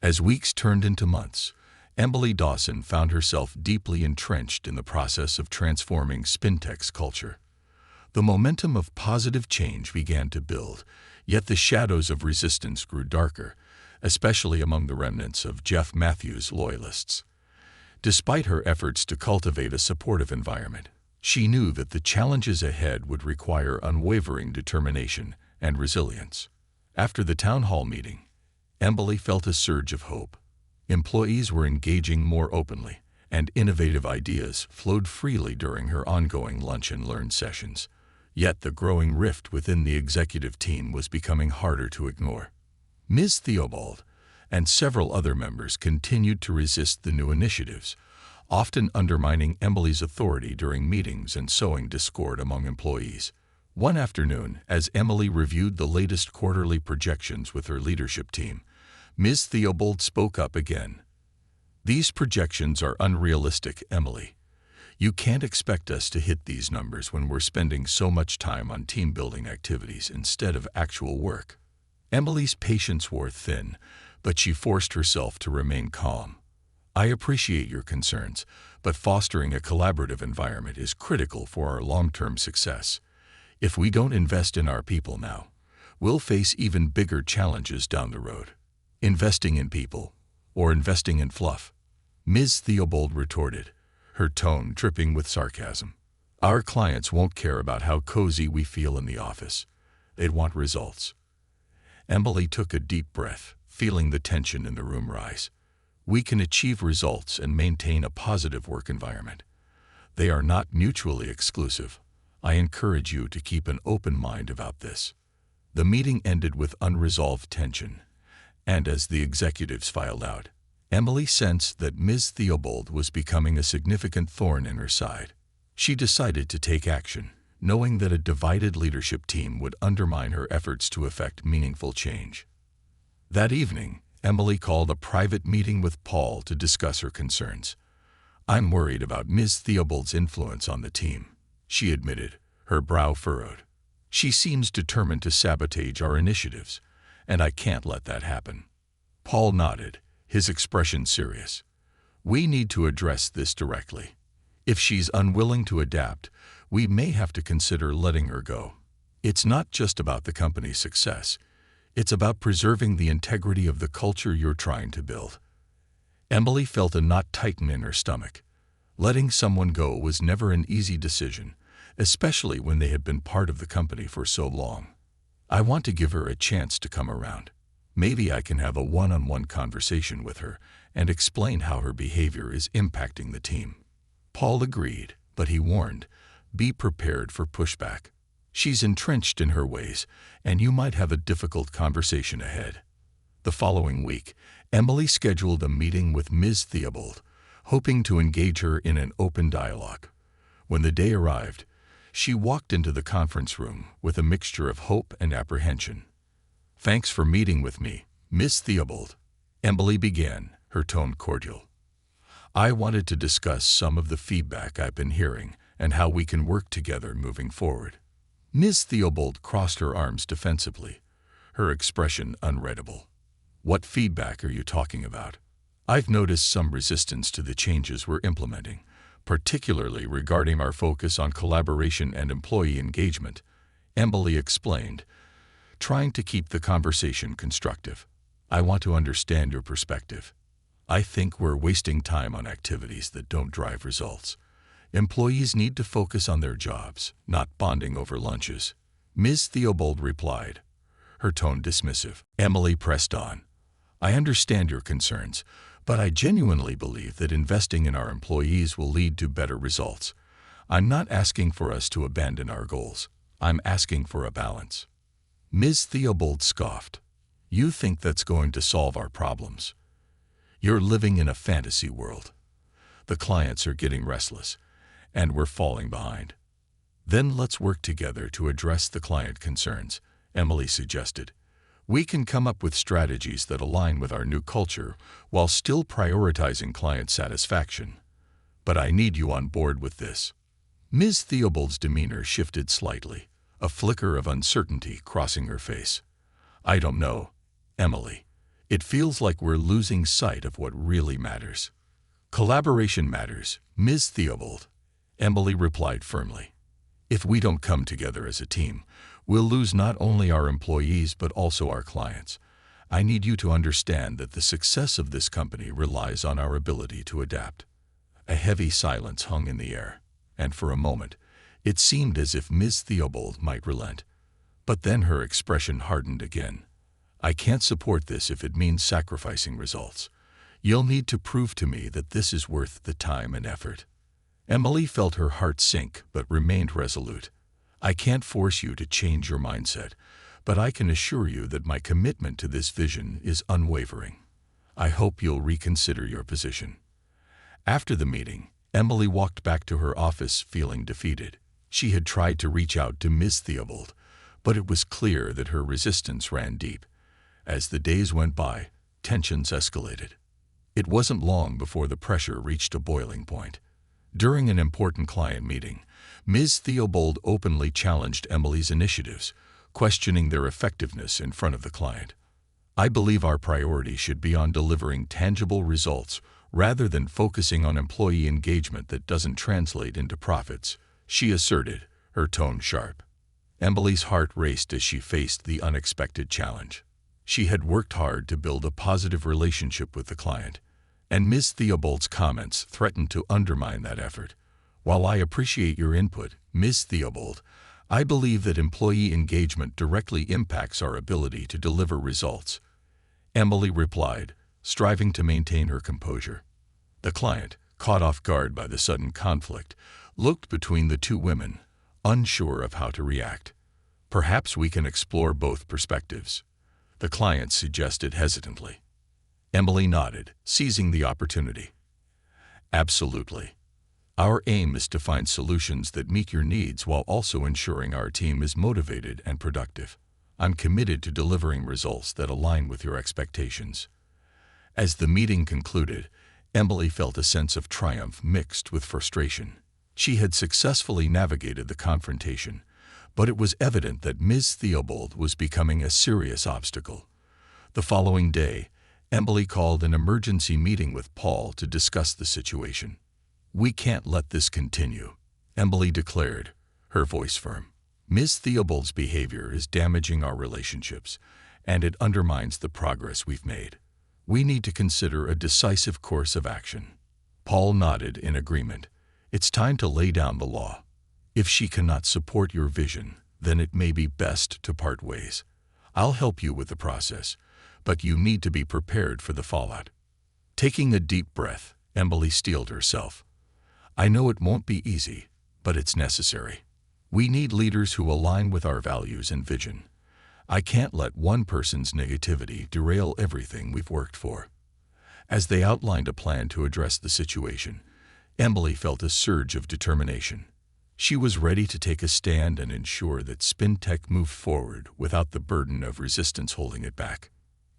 As weeks turned into months, Emily Dawson found herself deeply entrenched in the process of transforming Spintech's culture. The momentum of positive change began to build, yet the shadows of resistance grew darker, especially among the remnants of Jeff Matthews' loyalists. Despite her efforts to cultivate a supportive environment, she knew that the challenges ahead would require unwavering determination and resilience. After the town hall meeting, Emily felt a surge of hope. Employees were engaging more openly, and innovative ideas flowed freely during her ongoing lunch and learn sessions. Yet the growing rift within the executive team was becoming harder to ignore. Ms. Theobald and several other members continued to resist the new initiatives, often undermining Emily's authority during meetings and sowing discord among employees. One afternoon, as Emily reviewed the latest quarterly projections with her leadership team, Ms. Theobald spoke up again. "These projections are unrealistic, Emily. You can't expect us to hit these numbers when we're spending so much time on team-building activities instead of actual work." Emily's patience wore thin, but she forced herself to remain calm. "I appreciate your concerns, but fostering a collaborative environment is critical for our long-term success. If we don't invest in our people now, we'll face even bigger challenges down the road." "Investing in people, or investing in fluff?" Ms. Theobald retorted, her tone dripping with sarcasm. "Our clients won't care about how cozy we feel in the office. They'd want results." Emily took a deep breath, feeling the tension in the room rise. "We can achieve results and maintain a positive work environment. They are not mutually exclusive. I encourage you to keep an open mind about this." The meeting ended with unresolved tension, and as the executives filed out, Emily sensed that Ms. Theobald was becoming a significant thorn in her side. She decided to take action, knowing that a divided leadership team would undermine her efforts to effect meaningful change. That evening, Emily called a private meeting with Paul to discuss her concerns. "I'm worried about Ms. Theobald's influence on the team," she admitted, her brow furrowed. "She seems determined to sabotage our initiatives, and I can't let that happen." Paul nodded, his expression serious. "We need to address this directly. If she's unwilling to adapt, we may have to consider letting her go. It's not just about the company's success. It's about preserving the integrity of the culture you're trying to build." Emily felt a knot tighten in her stomach. Letting someone go was never an easy decision, especially when they had been part of the company for so long. "I want to give her a chance to come around. Maybe I can have a one-on-one conversation with her and explain how her behavior is impacting the team." Paul agreed, but he warned, "Be prepared for pushback. She's entrenched in her ways, and you might have a difficult conversation ahead." The following week, Emily scheduled a meeting with Ms. Theobald, hoping to engage her in an open dialogue. When the day arrived, she walked into the conference room with a mixture of hope and apprehension. "Thanks for meeting with me, Miss Theobald," Emily began, her tone cordial. "I wanted to discuss some of the feedback I've been hearing and how we can work together moving forward." Ms. Theobald crossed her arms defensively, her expression unreadable. "What feedback are you talking about? I've noticed some resistance to the changes we're implementing, particularly regarding our focus on collaboration and employee engagement," Emily explained, trying to keep the conversation constructive. "I want to understand your perspective. I think we're wasting time on activities that don't drive results. Employees need to focus on their jobs, not bonding over lunches." Ms. Theobald replied, her tone dismissive. Emily pressed on. "I understand your concerns, but I genuinely believe that investing in our employees will lead to better results. I'm not asking for us to abandon our goals. I'm asking for a balance." Ms. Theobald scoffed. "You think that's going to solve our problems? You're living in a fantasy world. The clients are getting restless, and we're falling behind." "Then let's work together to address the client concerns," Emily suggested. "We can come up with strategies that align with our new culture while still prioritizing client satisfaction. But I need you on board with this." Ms. Theobald's demeanor shifted slightly, a flicker of uncertainty crossing her face. "I don't know, Emily. It feels like we're losing sight of what really matters." "Collaboration matters, Ms. Theobald," Emily replied firmly. "If we don't come together as a team, we'll lose not only our employees but also our clients. I need you to understand that the success of this company relies on our ability to adapt." A heavy silence hung in the air, and for a moment, it seemed as if Ms. Theobald might relent. But then her expression hardened again. "I can't support this if it means sacrificing results. You'll need to prove to me that this is worth the time and effort." Emily felt her heart sink but remained resolute. "I can't force you to change your mindset, but I can assure you that my commitment to this vision is unwavering. I hope you'll reconsider your position." After the meeting, Emily walked back to her office feeling defeated. She had tried to reach out to Miss Theobald, but it was clear that her resistance ran deep. As the days went by, tensions escalated. It wasn't long before the pressure reached a boiling point. During an important client meeting, Ms. Theobald openly challenged Emily's initiatives, questioning their effectiveness in front of the client. "I believe our priority should be on delivering tangible results rather than focusing on employee engagement that doesn't translate into profits," she asserted, her tone sharp. Emily's heart raced as she faced the unexpected challenge. She had worked hard to build a positive relationship with the client, and Ms. Theobald's comments threatened to undermine that effort. "While I appreciate your input, Ms. Theobald, I believe that employee engagement directly impacts our ability to deliver results," Emily replied, striving to maintain her composure. The client, caught off guard by the sudden conflict, looked between the two women, unsure of how to react. "Perhaps we can explore both perspectives," the client suggested hesitantly. Emily nodded, seizing the opportunity. "Absolutely. Our aim is to find solutions that meet your needs while also ensuring our team is motivated and productive. I'm committed to delivering results that align with your expectations." As the meeting concluded, Emily felt a sense of triumph mixed with frustration. She had successfully navigated the confrontation, but it was evident that Ms. Theobald was becoming a serious obstacle. The following day, Emily called an emergency meeting with Paul to discuss the situation. "We can't let this continue," Emily declared, her voice firm. "Ms. Theobald's behavior is damaging our relationships, and it undermines the progress we've made. We need to consider a decisive course of action." Paul nodded in agreement. "It's time to lay down the law. If she cannot support your vision, then it may be best to part ways. I'll help you with the process, but you need to be prepared for the fallout." Taking a deep breath, Emily steeled herself. "I know it won't be easy, but it's necessary. We need leaders who align with our values and vision. I can't let one person's negativity derail everything we've worked for." As they outlined a plan to address the situation, Emily felt a surge of determination. She was ready to take a stand and ensure that SpinTech moved forward without the burden of resistance holding it back.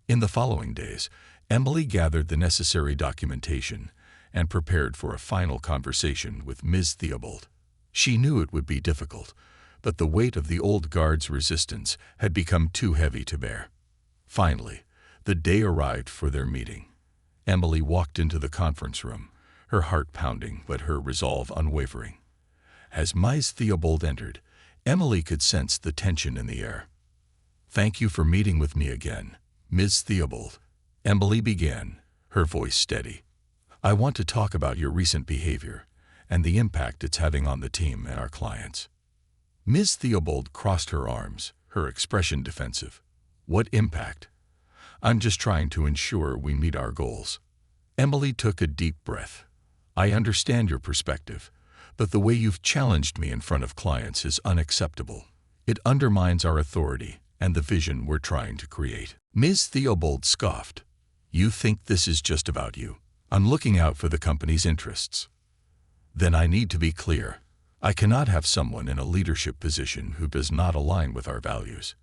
In the following days, Emily gathered the necessary documentation and prepared for a final conversation with Ms. Theobald. She knew it would be difficult, but the weight of the old guard's resistance had become too heavy to bear. Finally, the day arrived for their meeting. Emily walked into the conference room, her heart pounding but her resolve unwavering. As Ms. Theobald entered, Emily could sense the tension in the air. "Thank you for meeting with me again, Ms. Theobald," Emily began, her voice steady. "I want to talk about your recent behavior and the impact it's having on the team and our clients." Ms. Theobald crossed her arms, her expression defensive. "What impact? I'm just trying to ensure we meet our goals." Emily took a deep breath. "I understand your perspective, but the way you've challenged me in front of clients is unacceptable. It undermines our authority and the vision we're trying to create." Ms. Theobald scoffed. "You think this is just about you? I'm looking out for the company's interests." "Then I need to be clear. I cannot have someone in a leadership position who does not align with our values,"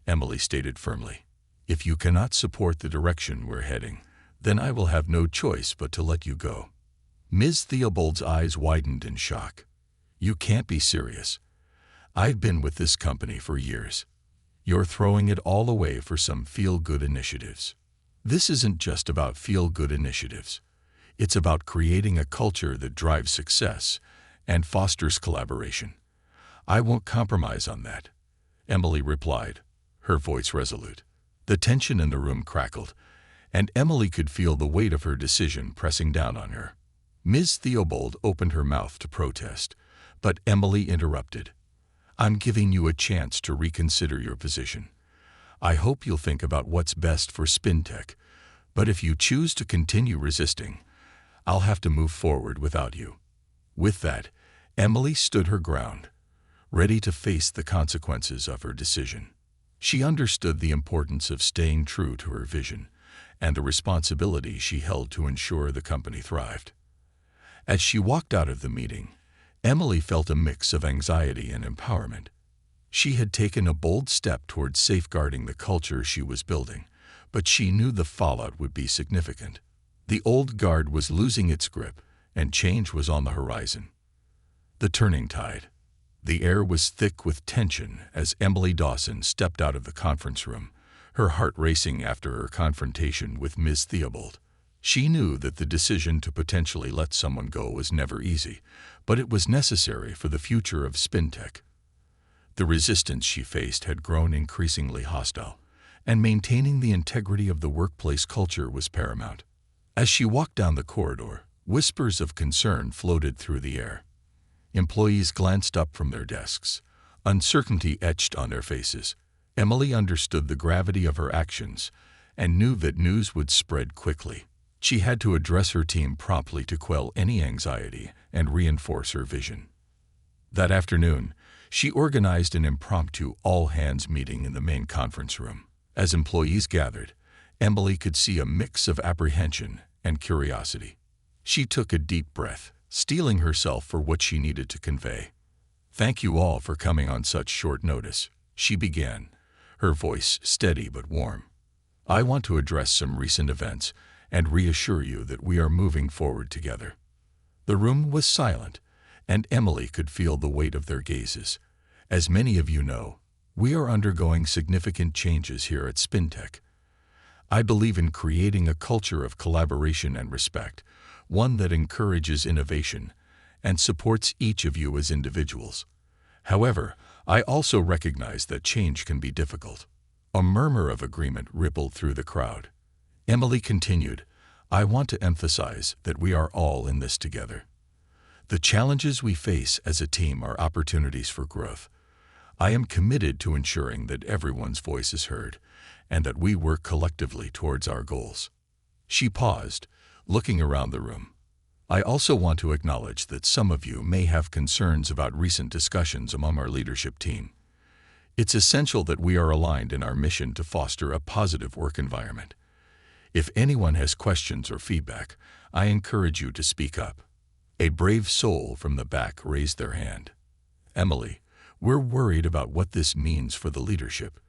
Emily stated firmly. "If you cannot support the direction we're heading, then I will have no choice but to let you go." Ms. Theobald's eyes widened in shock. "You can't be serious. I've been with this company for years. You're throwing it all away for some feel-good initiatives." "This isn't just about feel-good initiatives. It's about creating a culture that drives success and fosters collaboration. I won't compromise on that," Emily replied, her voice resolute. The tension in the room crackled, and Emily could feel the weight of her decision pressing down on her. Ms. Theobald opened her mouth to protest, but Emily interrupted. "I'm giving you a chance to reconsider your position. I hope you'll think about what's best for SpinTech, but if you choose to continue resisting, I'll have to move forward without you." With that, Emily stood her ground, ready to face the consequences of her decision. She understood the importance of staying true to her vision and the responsibility she held to ensure the company thrived. As she walked out of the meeting, Emily felt a mix of anxiety and empowerment. She had taken a bold step towards safeguarding the culture she was building, but she knew the fallout would be significant. The old guard was losing its grip, and change was on the horizon. The turning tide. The air was thick with tension as Emily Dawson stepped out of the conference room, her heart racing after her confrontation with Ms. Theobald. She knew that the decision to potentially let someone go was never easy, but it was necessary for the future of SpinTech. The resistance she faced had grown increasingly hostile, and maintaining the integrity of the workplace culture was paramount. As she walked down the corridor, whispers of concern floated through the air. Employees glanced up from their desks, uncertainty etched on their faces. Emily understood the gravity of her actions and knew that news would spread quickly. She had to address her team promptly to quell any anxiety and reinforce her vision. That afternoon, she organized an impromptu all-hands meeting in the main conference room. As employees gathered, Emily could see a mix of apprehension and curiosity. She took a deep breath, steeling herself for what she needed to convey. "Thank you all for coming on such short notice," she began, her voice steady but warm. "I want to address some recent events and reassure you that we are moving forward together." The room was silent, and Emily could feel the weight of their gazes. "As many of you know, we are undergoing significant changes here at SpinTech. I believe in creating a culture of collaboration and respect, one that encourages innovation and supports each of you as individuals. However, I also recognize that change can be difficult." A murmur of agreement rippled through the crowd. Emily continued, "I want to emphasize that we are all in this together. The challenges we face as a team are opportunities for growth. I am committed to ensuring that everyone's voice is heard and that we work collectively towards our goals." She paused, looking around the room. "I also want to acknowledge that some of you may have concerns about recent discussions among our leadership team. It's essential that we are aligned in our mission to foster a positive work environment. If anyone has questions or feedback, I encourage you to speak up." A brave soul from the back raised their hand. "Emily, we're worried about what this means for the leadership.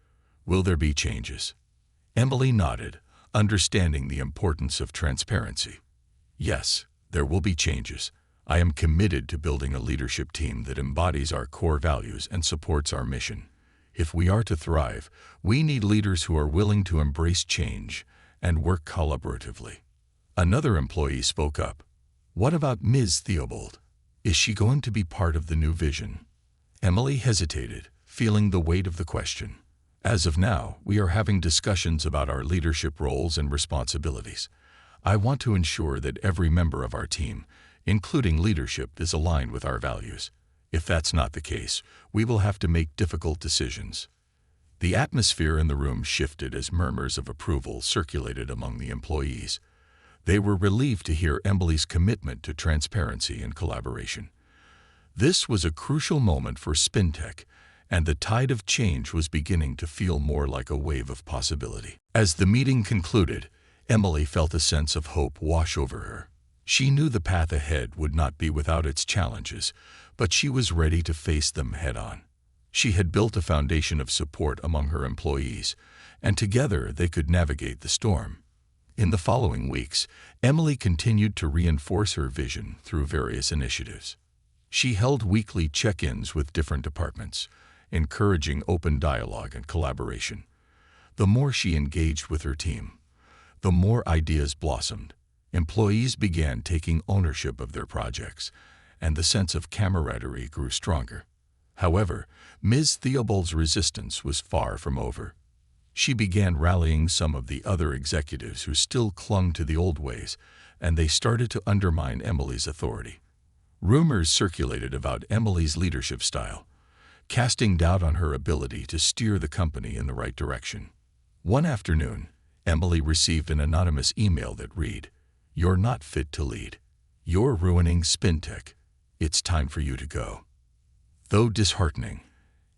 Will there be changes?" Emily nodded, understanding the importance of transparency. "Yes, there will be changes. I am committed to building a leadership team that embodies our core values and supports our mission. If we are to thrive, we need leaders who are willing to embrace change and work collaboratively." Another employee spoke up. "What about Ms. Theobald? Is she going to be part of the new vision?" Emily hesitated, feeling the weight of the question. "As of now, we are having discussions about our leadership roles and responsibilities. I want to ensure that every member of our team, including leadership, is aligned with our values. If that's not the case, we will have to make difficult decisions." The atmosphere in the room shifted as murmurs of approval circulated among the employees. They were relieved to hear Emily's commitment to transparency and collaboration. This was a crucial moment for SpinTech, and the tide of change was beginning to feel more like a wave of possibility. As the meeting concluded, Emily felt a sense of hope wash over her. She knew the path ahead would not be without its challenges, but she was ready to face them head-on. She had built a foundation of support among her employees, and together they could navigate the storm. In the following weeks, Emily continued to reinforce her vision through various initiatives. She held weekly check-ins with different departments, encouraging open dialogue and collaboration. The more she engaged with her team, the more ideas blossomed. Employees began taking ownership of their projects, and the sense of camaraderie grew stronger. However, Ms. Theobald's resistance was far from over. She began rallying some of the other executives who still clung to the old ways, and they started to undermine Emily's authority. Rumors circulated about Emily's leadership style, casting doubt on her ability to steer the company in the right direction. One afternoon, Emily received an anonymous email that read, "You're not fit to lead. You're ruining SpinTech. It's time for you to go." Though disheartening,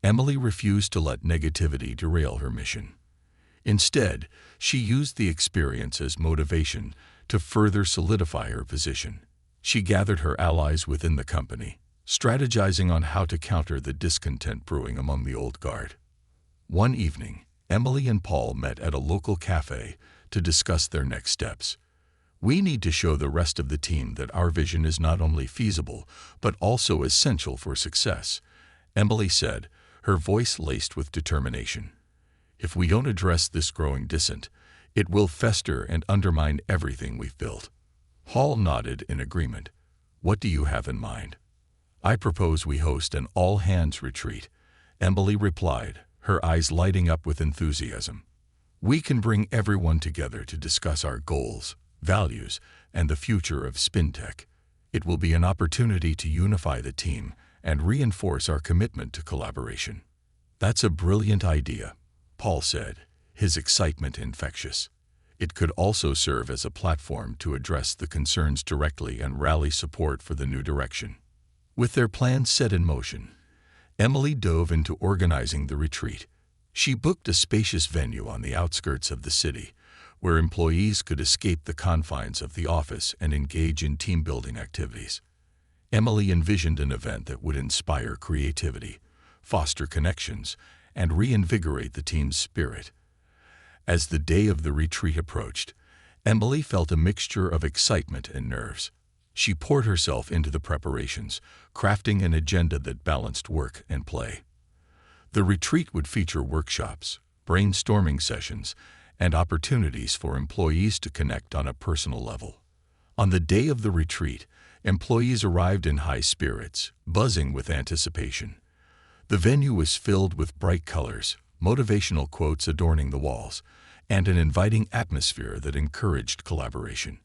Emily refused to let negativity derail her mission. Instead, she used the experience as motivation to further solidify her position. She gathered her allies within the company, strategizing on how to counter the discontent brewing among the old guard. One evening, Emily and Paul met at a local cafe to discuss their next steps. "We need to show the rest of the team that our vision is not only feasible, but also essential for success," Emily said, her voice laced with determination. "If we don't address this growing dissent, it will fester and undermine everything we've built." Paul nodded in agreement. "What do you have in mind?" "I propose we host an all-hands retreat," Emily replied, her eyes lighting up with enthusiasm. "We can bring everyone together to discuss our goals, values, and the future of SpinTech. It will be an opportunity to unify the team and reinforce our commitment to collaboration." "That's a brilliant idea," Paul said, his excitement infectious. It could also serve as a platform to address the concerns directly and rally support for the new direction. With their plans set in motion, Emily dove into organizing the retreat. She booked a spacious venue on the outskirts of the city, where employees could escape the confines of the office and engage in team-building activities. Emily envisioned an event that would inspire creativity, foster connections, and reinvigorate the team's spirit. As the day of the retreat approached, Emily felt a mixture of excitement and nerves. She poured herself into the preparations, crafting an agenda that balanced work and play. The retreat would feature workshops, brainstorming sessions, and opportunities for employees to connect on a personal level. On the day of the retreat, employees arrived in high spirits, buzzing with anticipation. The venue was filled with bright colors, motivational quotes adorning the walls, and an inviting atmosphere that encouraged collaboration.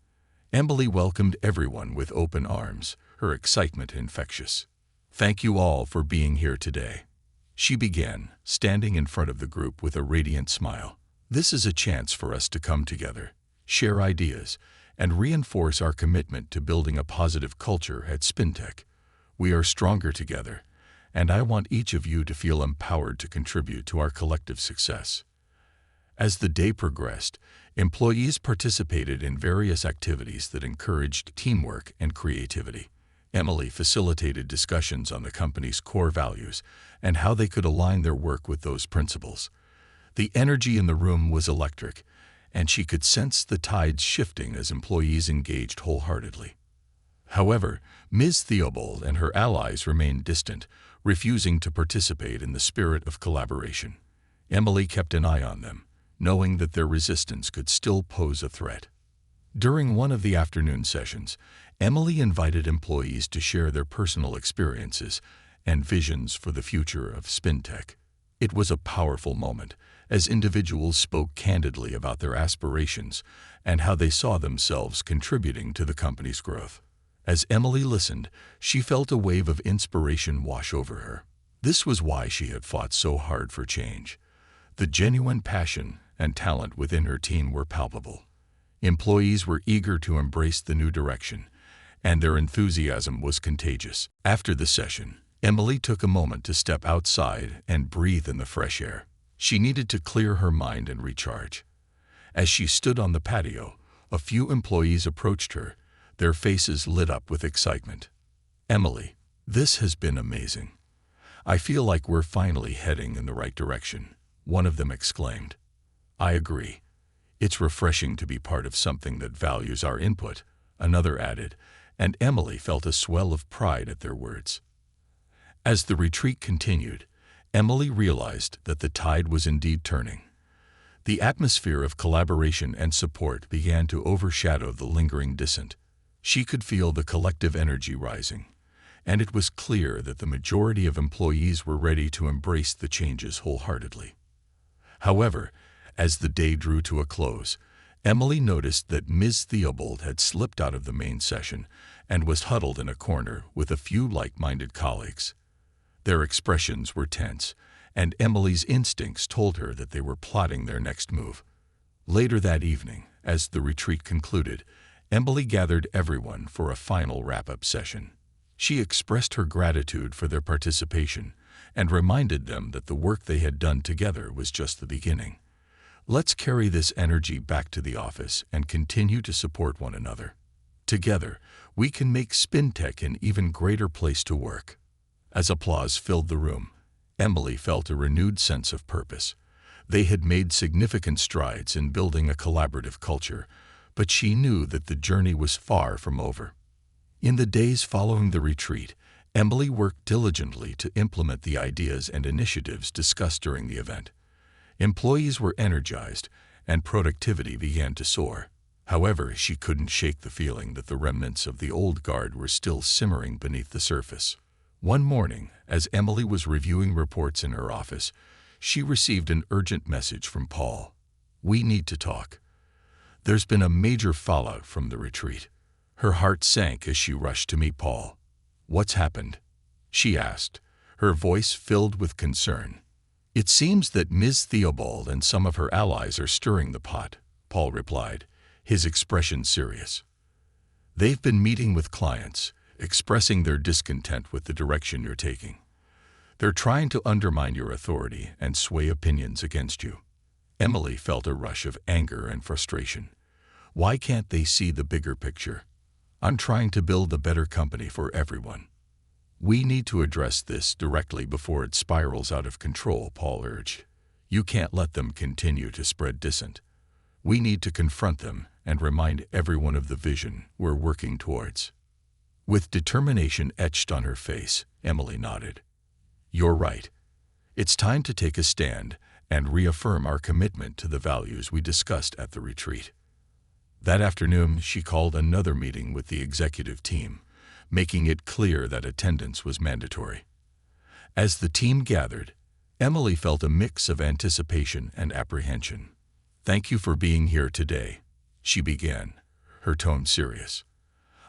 Emily welcomed everyone with open arms, her excitement infectious. "Thank you all for being here today," she began, standing in front of the group with a radiant smile. "This is a chance for us to come together, share ideas, and reinforce our commitment to building a positive culture at SpinTech. We are stronger together, and I want each of you to feel empowered to contribute to our collective success. As the day progressed, employees participated in various activities that encouraged teamwork and creativity. Emily facilitated discussions on the company's core values and how they could align their work with those principles. The energy in the room was electric, and she could sense the tides shifting as employees engaged wholeheartedly. However, Ms. Theobald and her allies remained distant, refusing to participate in the spirit of collaboration. Emily kept an eye on them, knowing that their resistance could still pose a threat. During one of the afternoon sessions, Emily invited employees to share their personal experiences and visions for the future of SpinTech. It was a powerful moment, as individuals spoke candidly about their aspirations and how they saw themselves contributing to the company's growth. As Emily listened, she felt a wave of inspiration wash over her. This was why she had fought so hard for change. The genuine passion and talent within her team were palpable. Employees were eager to embrace the new direction, and their enthusiasm was contagious. After the session, Emily took a moment to step outside and breathe in the fresh air. She needed to clear her mind and recharge. As she stood on the patio, a few employees approached her, their faces lit up with excitement. "Emily, this has been amazing. I feel like we're finally heading in the right direction," one of them exclaimed. "I agree. It's refreshing to be part of something that values our input," another added, and Emily felt a swell of pride at their words. As the retreat continued, Emily realized that the tide was indeed turning. The atmosphere of collaboration and support began to overshadow the lingering dissent. She could feel the collective energy rising, and it was clear that the majority of employees were ready to embrace the changes wholeheartedly. However, as the day drew to a close, Emily noticed that Ms. Theobald had slipped out of the main session and was huddled in a corner with a few like-minded colleagues. Their expressions were tense, and Emily's instincts told her that they were plotting their next move. Later that evening, as the retreat concluded, Emily gathered everyone for a final wrap-up session. She expressed her gratitude for their participation and reminded them that the work they had done together was just the beginning. "Let's carry this energy back to the office and continue to support one another. Together, we can make SpinTech an even greater place to work." As applause filled the room, Emily felt a renewed sense of purpose. They had made significant strides in building a collaborative culture, but she knew that the journey was far from over. In the days following the retreat, Emily worked diligently to implement the ideas and initiatives discussed during the event. Employees were energized, and productivity began to soar. However, she couldn't shake the feeling that the remnants of the old guard were still simmering beneath the surface. One morning, as Emily was reviewing reports in her office, she received an urgent message from Paul. "We need to talk. There's been a major fallout from the retreat." Her heart sank as she rushed to meet Paul. "What's happened?" she asked, her voice filled with concern. "It seems that Ms. Theobald and some of her allies are stirring the pot," Paul replied, his expression serious. "They've been meeting with clients, expressing their discontent with the direction you're taking. They're trying to undermine your authority and sway opinions against you." Emily felt a rush of anger and frustration. Why can't they see the bigger picture? "I'm trying to build a better company for everyone. We need to address this directly before it spirals out of control," Paul urged. "You can't let them continue to spread dissent. We need to confront them and remind everyone of the vision we're working towards." With determination etched on her face, Emily nodded. "You're right. It's time to take a stand and reaffirm our commitment to the values we discussed at the retreat." That afternoon, she called another meeting with the executive team, making it clear that attendance was mandatory. As the team gathered, Emily felt a mix of anticipation and apprehension. "Thank you for being here today," she began, her tone serious.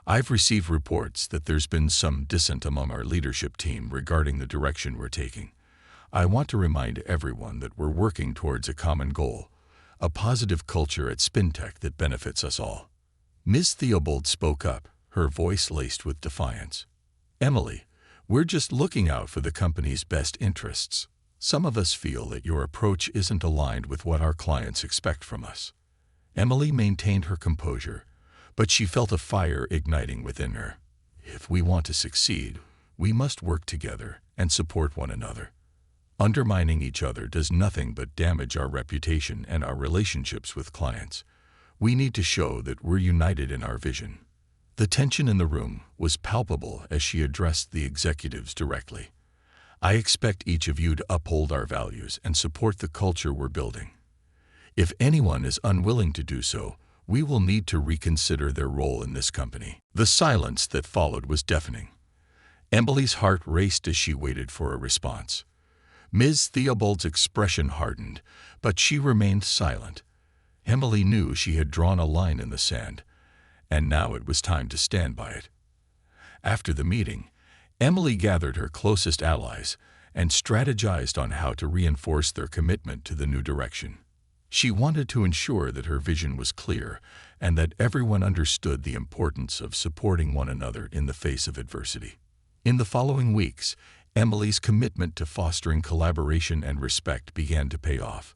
"I've received reports that there's been some dissent among our leadership team regarding the direction we're taking. I want to remind everyone that we're working towards a common goal, a positive culture at SpinTech that benefits us all." Ms. Theobald spoke up, her voice laced with defiance. "Emily, We're just looking out for the company's best interests. Some of us feel that your approach isn't aligned with what our clients expect from us." Emily maintained her composure, but she felt a fire igniting within her. "If we want to succeed, we must work together and support one another. Undermining each other does nothing but damage our reputation and our relationships with clients. We need to show that we're united in our vision." The tension in the room was palpable as she addressed the executives directly. "I expect each of you to uphold our values and support the culture we're building. If anyone is unwilling to do so, we will need to reconsider their role in this company." The silence that followed was deafening. Emily's heart raced as she waited for a response. Ms. Theobald's expression hardened, but she remained silent. Emily knew she had drawn a line in the sand, and now it was time to stand by it. After the meeting, Emily gathered her closest allies and strategized on how to reinforce their commitment to the new direction. She wanted to ensure that her vision was clear and that everyone understood the importance of supporting one another in the face of adversity. In the following weeks, Emily's commitment to fostering collaboration and respect began to pay off.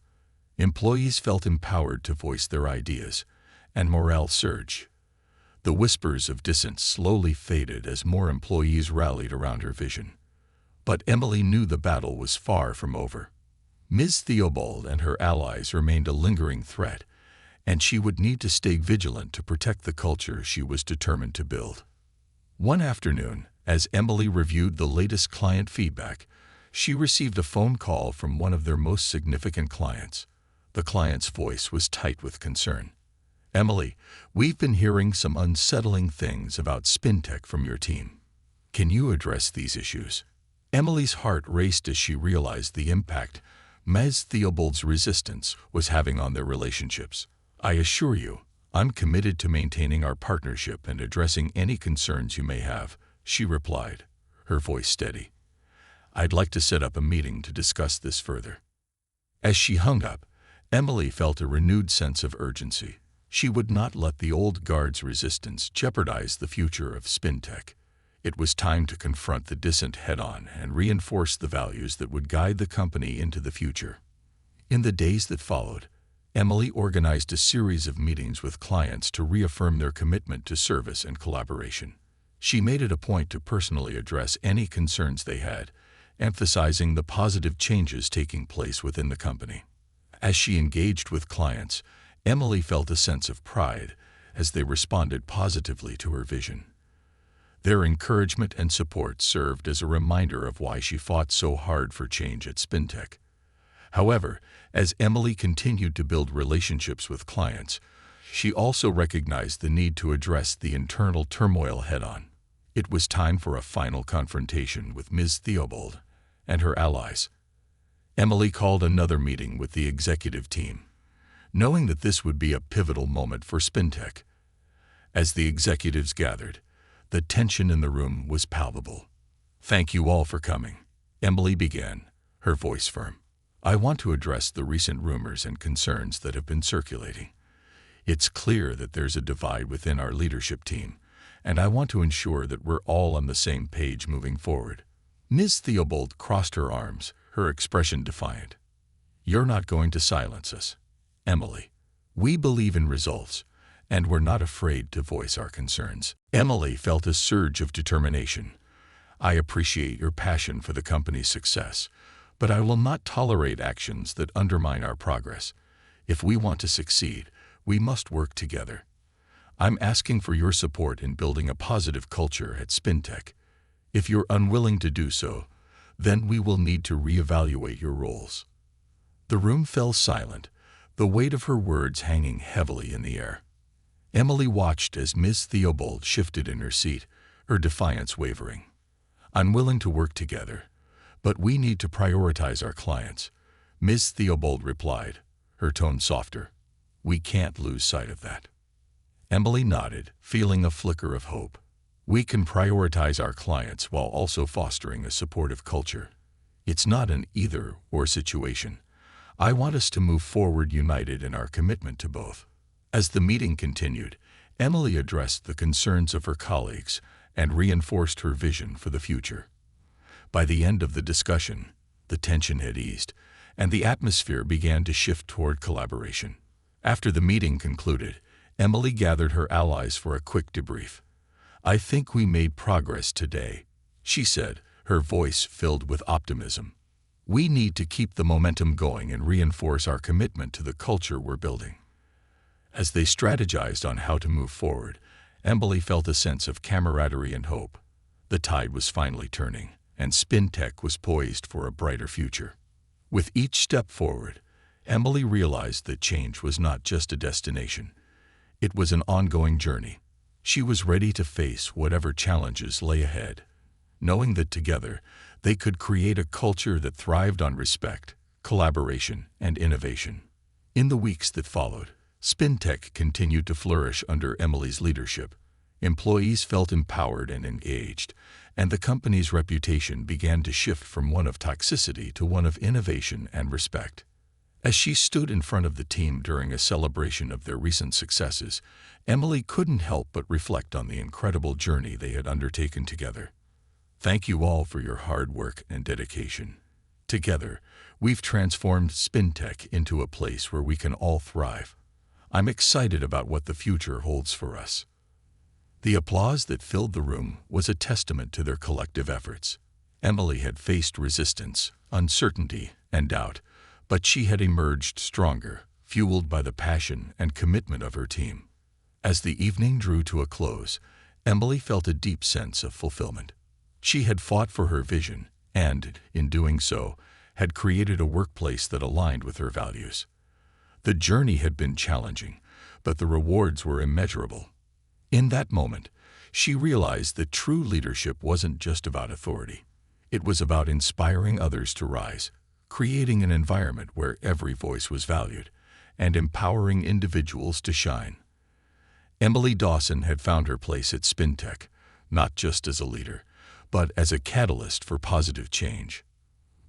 Employees felt empowered to voice their ideas, and morale surged. The whispers of dissent slowly faded as more employees rallied around her vision. But Emily knew the battle was far from over. Ms. Theobald and her allies remained a lingering threat, and she would need to stay vigilant to protect the culture she was determined to build. One afternoon, as Emily reviewed the latest client feedback, she received a phone call from one of their most significant clients. The client's voice was tight with concern. "Emily, we've been hearing some unsettling things about SpinTech from your team. Can you address these issues?" Emily's heart raced as she realized the impact Ms. Theobald's resistance was having on their relationships. "I assure you, I'm committed to maintaining our partnership and addressing any concerns you may have," she replied, her voice steady. "I'd like to set up a meeting to discuss this further." As she hung up, Emily felt a renewed sense of urgency. She would not let the old guard's resistance jeopardize the future of SpinTech. It was time to confront the dissent head-on and reinforce the values that would guide the company into the future. In the days that followed, Emily organized a series of meetings with clients to reaffirm their commitment to service and collaboration. She made it a point to personally address any concerns they had, emphasizing the positive changes taking place within the company. As she engaged with clients, Emily felt a sense of pride as they responded positively to her vision. Their encouragement and support served as a reminder of why she fought so hard for change at SpinTech. However, as Emily continued to build relationships with clients, she also recognized the need to address the internal turmoil head-on. It was time for a final confrontation with Ms. Theobald and her allies. Emily called another meeting with the executive team, knowing that this would be a pivotal moment for SpinTech. As the executives gathered, the tension in the room was palpable. "Thank you all for coming," Emily began, her voice firm. "I want to address the recent rumors and concerns that have been circulating. It's clear that there's a divide within our leadership team, and I want to ensure that we're all on the same page moving forward." Ms. Theobald crossed her arms, her expression defiant. "You're not going to silence us, Emily. We believe in results, and we're not afraid to voice our concerns." Emily felt a surge of determination. "I appreciate your passion for the company's success, but I will not tolerate actions that undermine our progress. If we want to succeed, we must work together. I'm asking for your support in building a positive culture at SpinTech. If you're unwilling to do so, then we will need to reevaluate your roles." The room fell silent, the weight of her words hanging heavily in the air. Emily watched as Ms. Theobald shifted in her seat, her defiance wavering. "I'm willing to work together, but we need to prioritize our clients," Ms. Theobald replied, her tone softer. "We can't lose sight of that." Emily nodded, feeling a flicker of hope. "We can prioritize our clients while also fostering a supportive culture. It's not an either-or situation. I want us to move forward united in our commitment to both." As the meeting continued, Emily addressed the concerns of her colleagues and reinforced her vision for the future. By the end of the discussion, the tension had eased, and the atmosphere began to shift toward collaboration. After the meeting concluded, Emily gathered her allies for a quick debrief. "I think we made progress today," she said, her voice filled with optimism. "We need to keep the momentum going and reinforce our commitment to the culture we're building." As they strategized on how to move forward, Emily felt a sense of camaraderie and hope. The tide was finally turning, and SpinTech was poised for a brighter future. With each step forward, Emily realized that change was not just a destination. It was an ongoing journey. She was ready to face whatever challenges lay ahead, knowing that together they could create a culture that thrived on respect, collaboration, and innovation. In the weeks that followed, SpinTech continued to flourish under Emily's leadership. Employees felt empowered and engaged, and the company's reputation began to shift from one of toxicity to one of innovation and respect. As she stood in front of the team during a celebration of their recent successes, Emily couldn't help but reflect on the incredible journey they had undertaken together. "Thank you all for your hard work and dedication. Together, we've transformed SpinTech into a place where we can all thrive. I'm excited about what the future holds for us." The applause that filled the room was a testament to their collective efforts. Emily had faced resistance, uncertainty, and doubt, but she had emerged stronger, fueled by the passion and commitment of her team. As the evening drew to a close, Emily felt a deep sense of fulfillment. She had fought for her vision and, in doing so, had created a workplace that aligned with her values. The journey had been challenging, but the rewards were immeasurable. In that moment, she realized that true leadership wasn't just about authority. It was about inspiring others to rise, creating an environment where every voice was valued, and empowering individuals to shine. Emily Dawson had found her place at SpinTech, not just as a leader, but as a catalyst for positive change.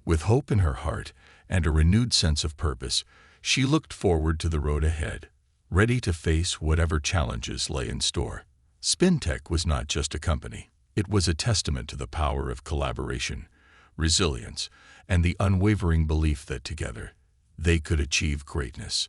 With hope in her heart and a renewed sense of purpose, she looked forward to the road ahead, ready to face whatever challenges lay in store. SpinTech was not just a company. It was a testament to the power of collaboration, resilience, and the unwavering belief that together, they could achieve greatness.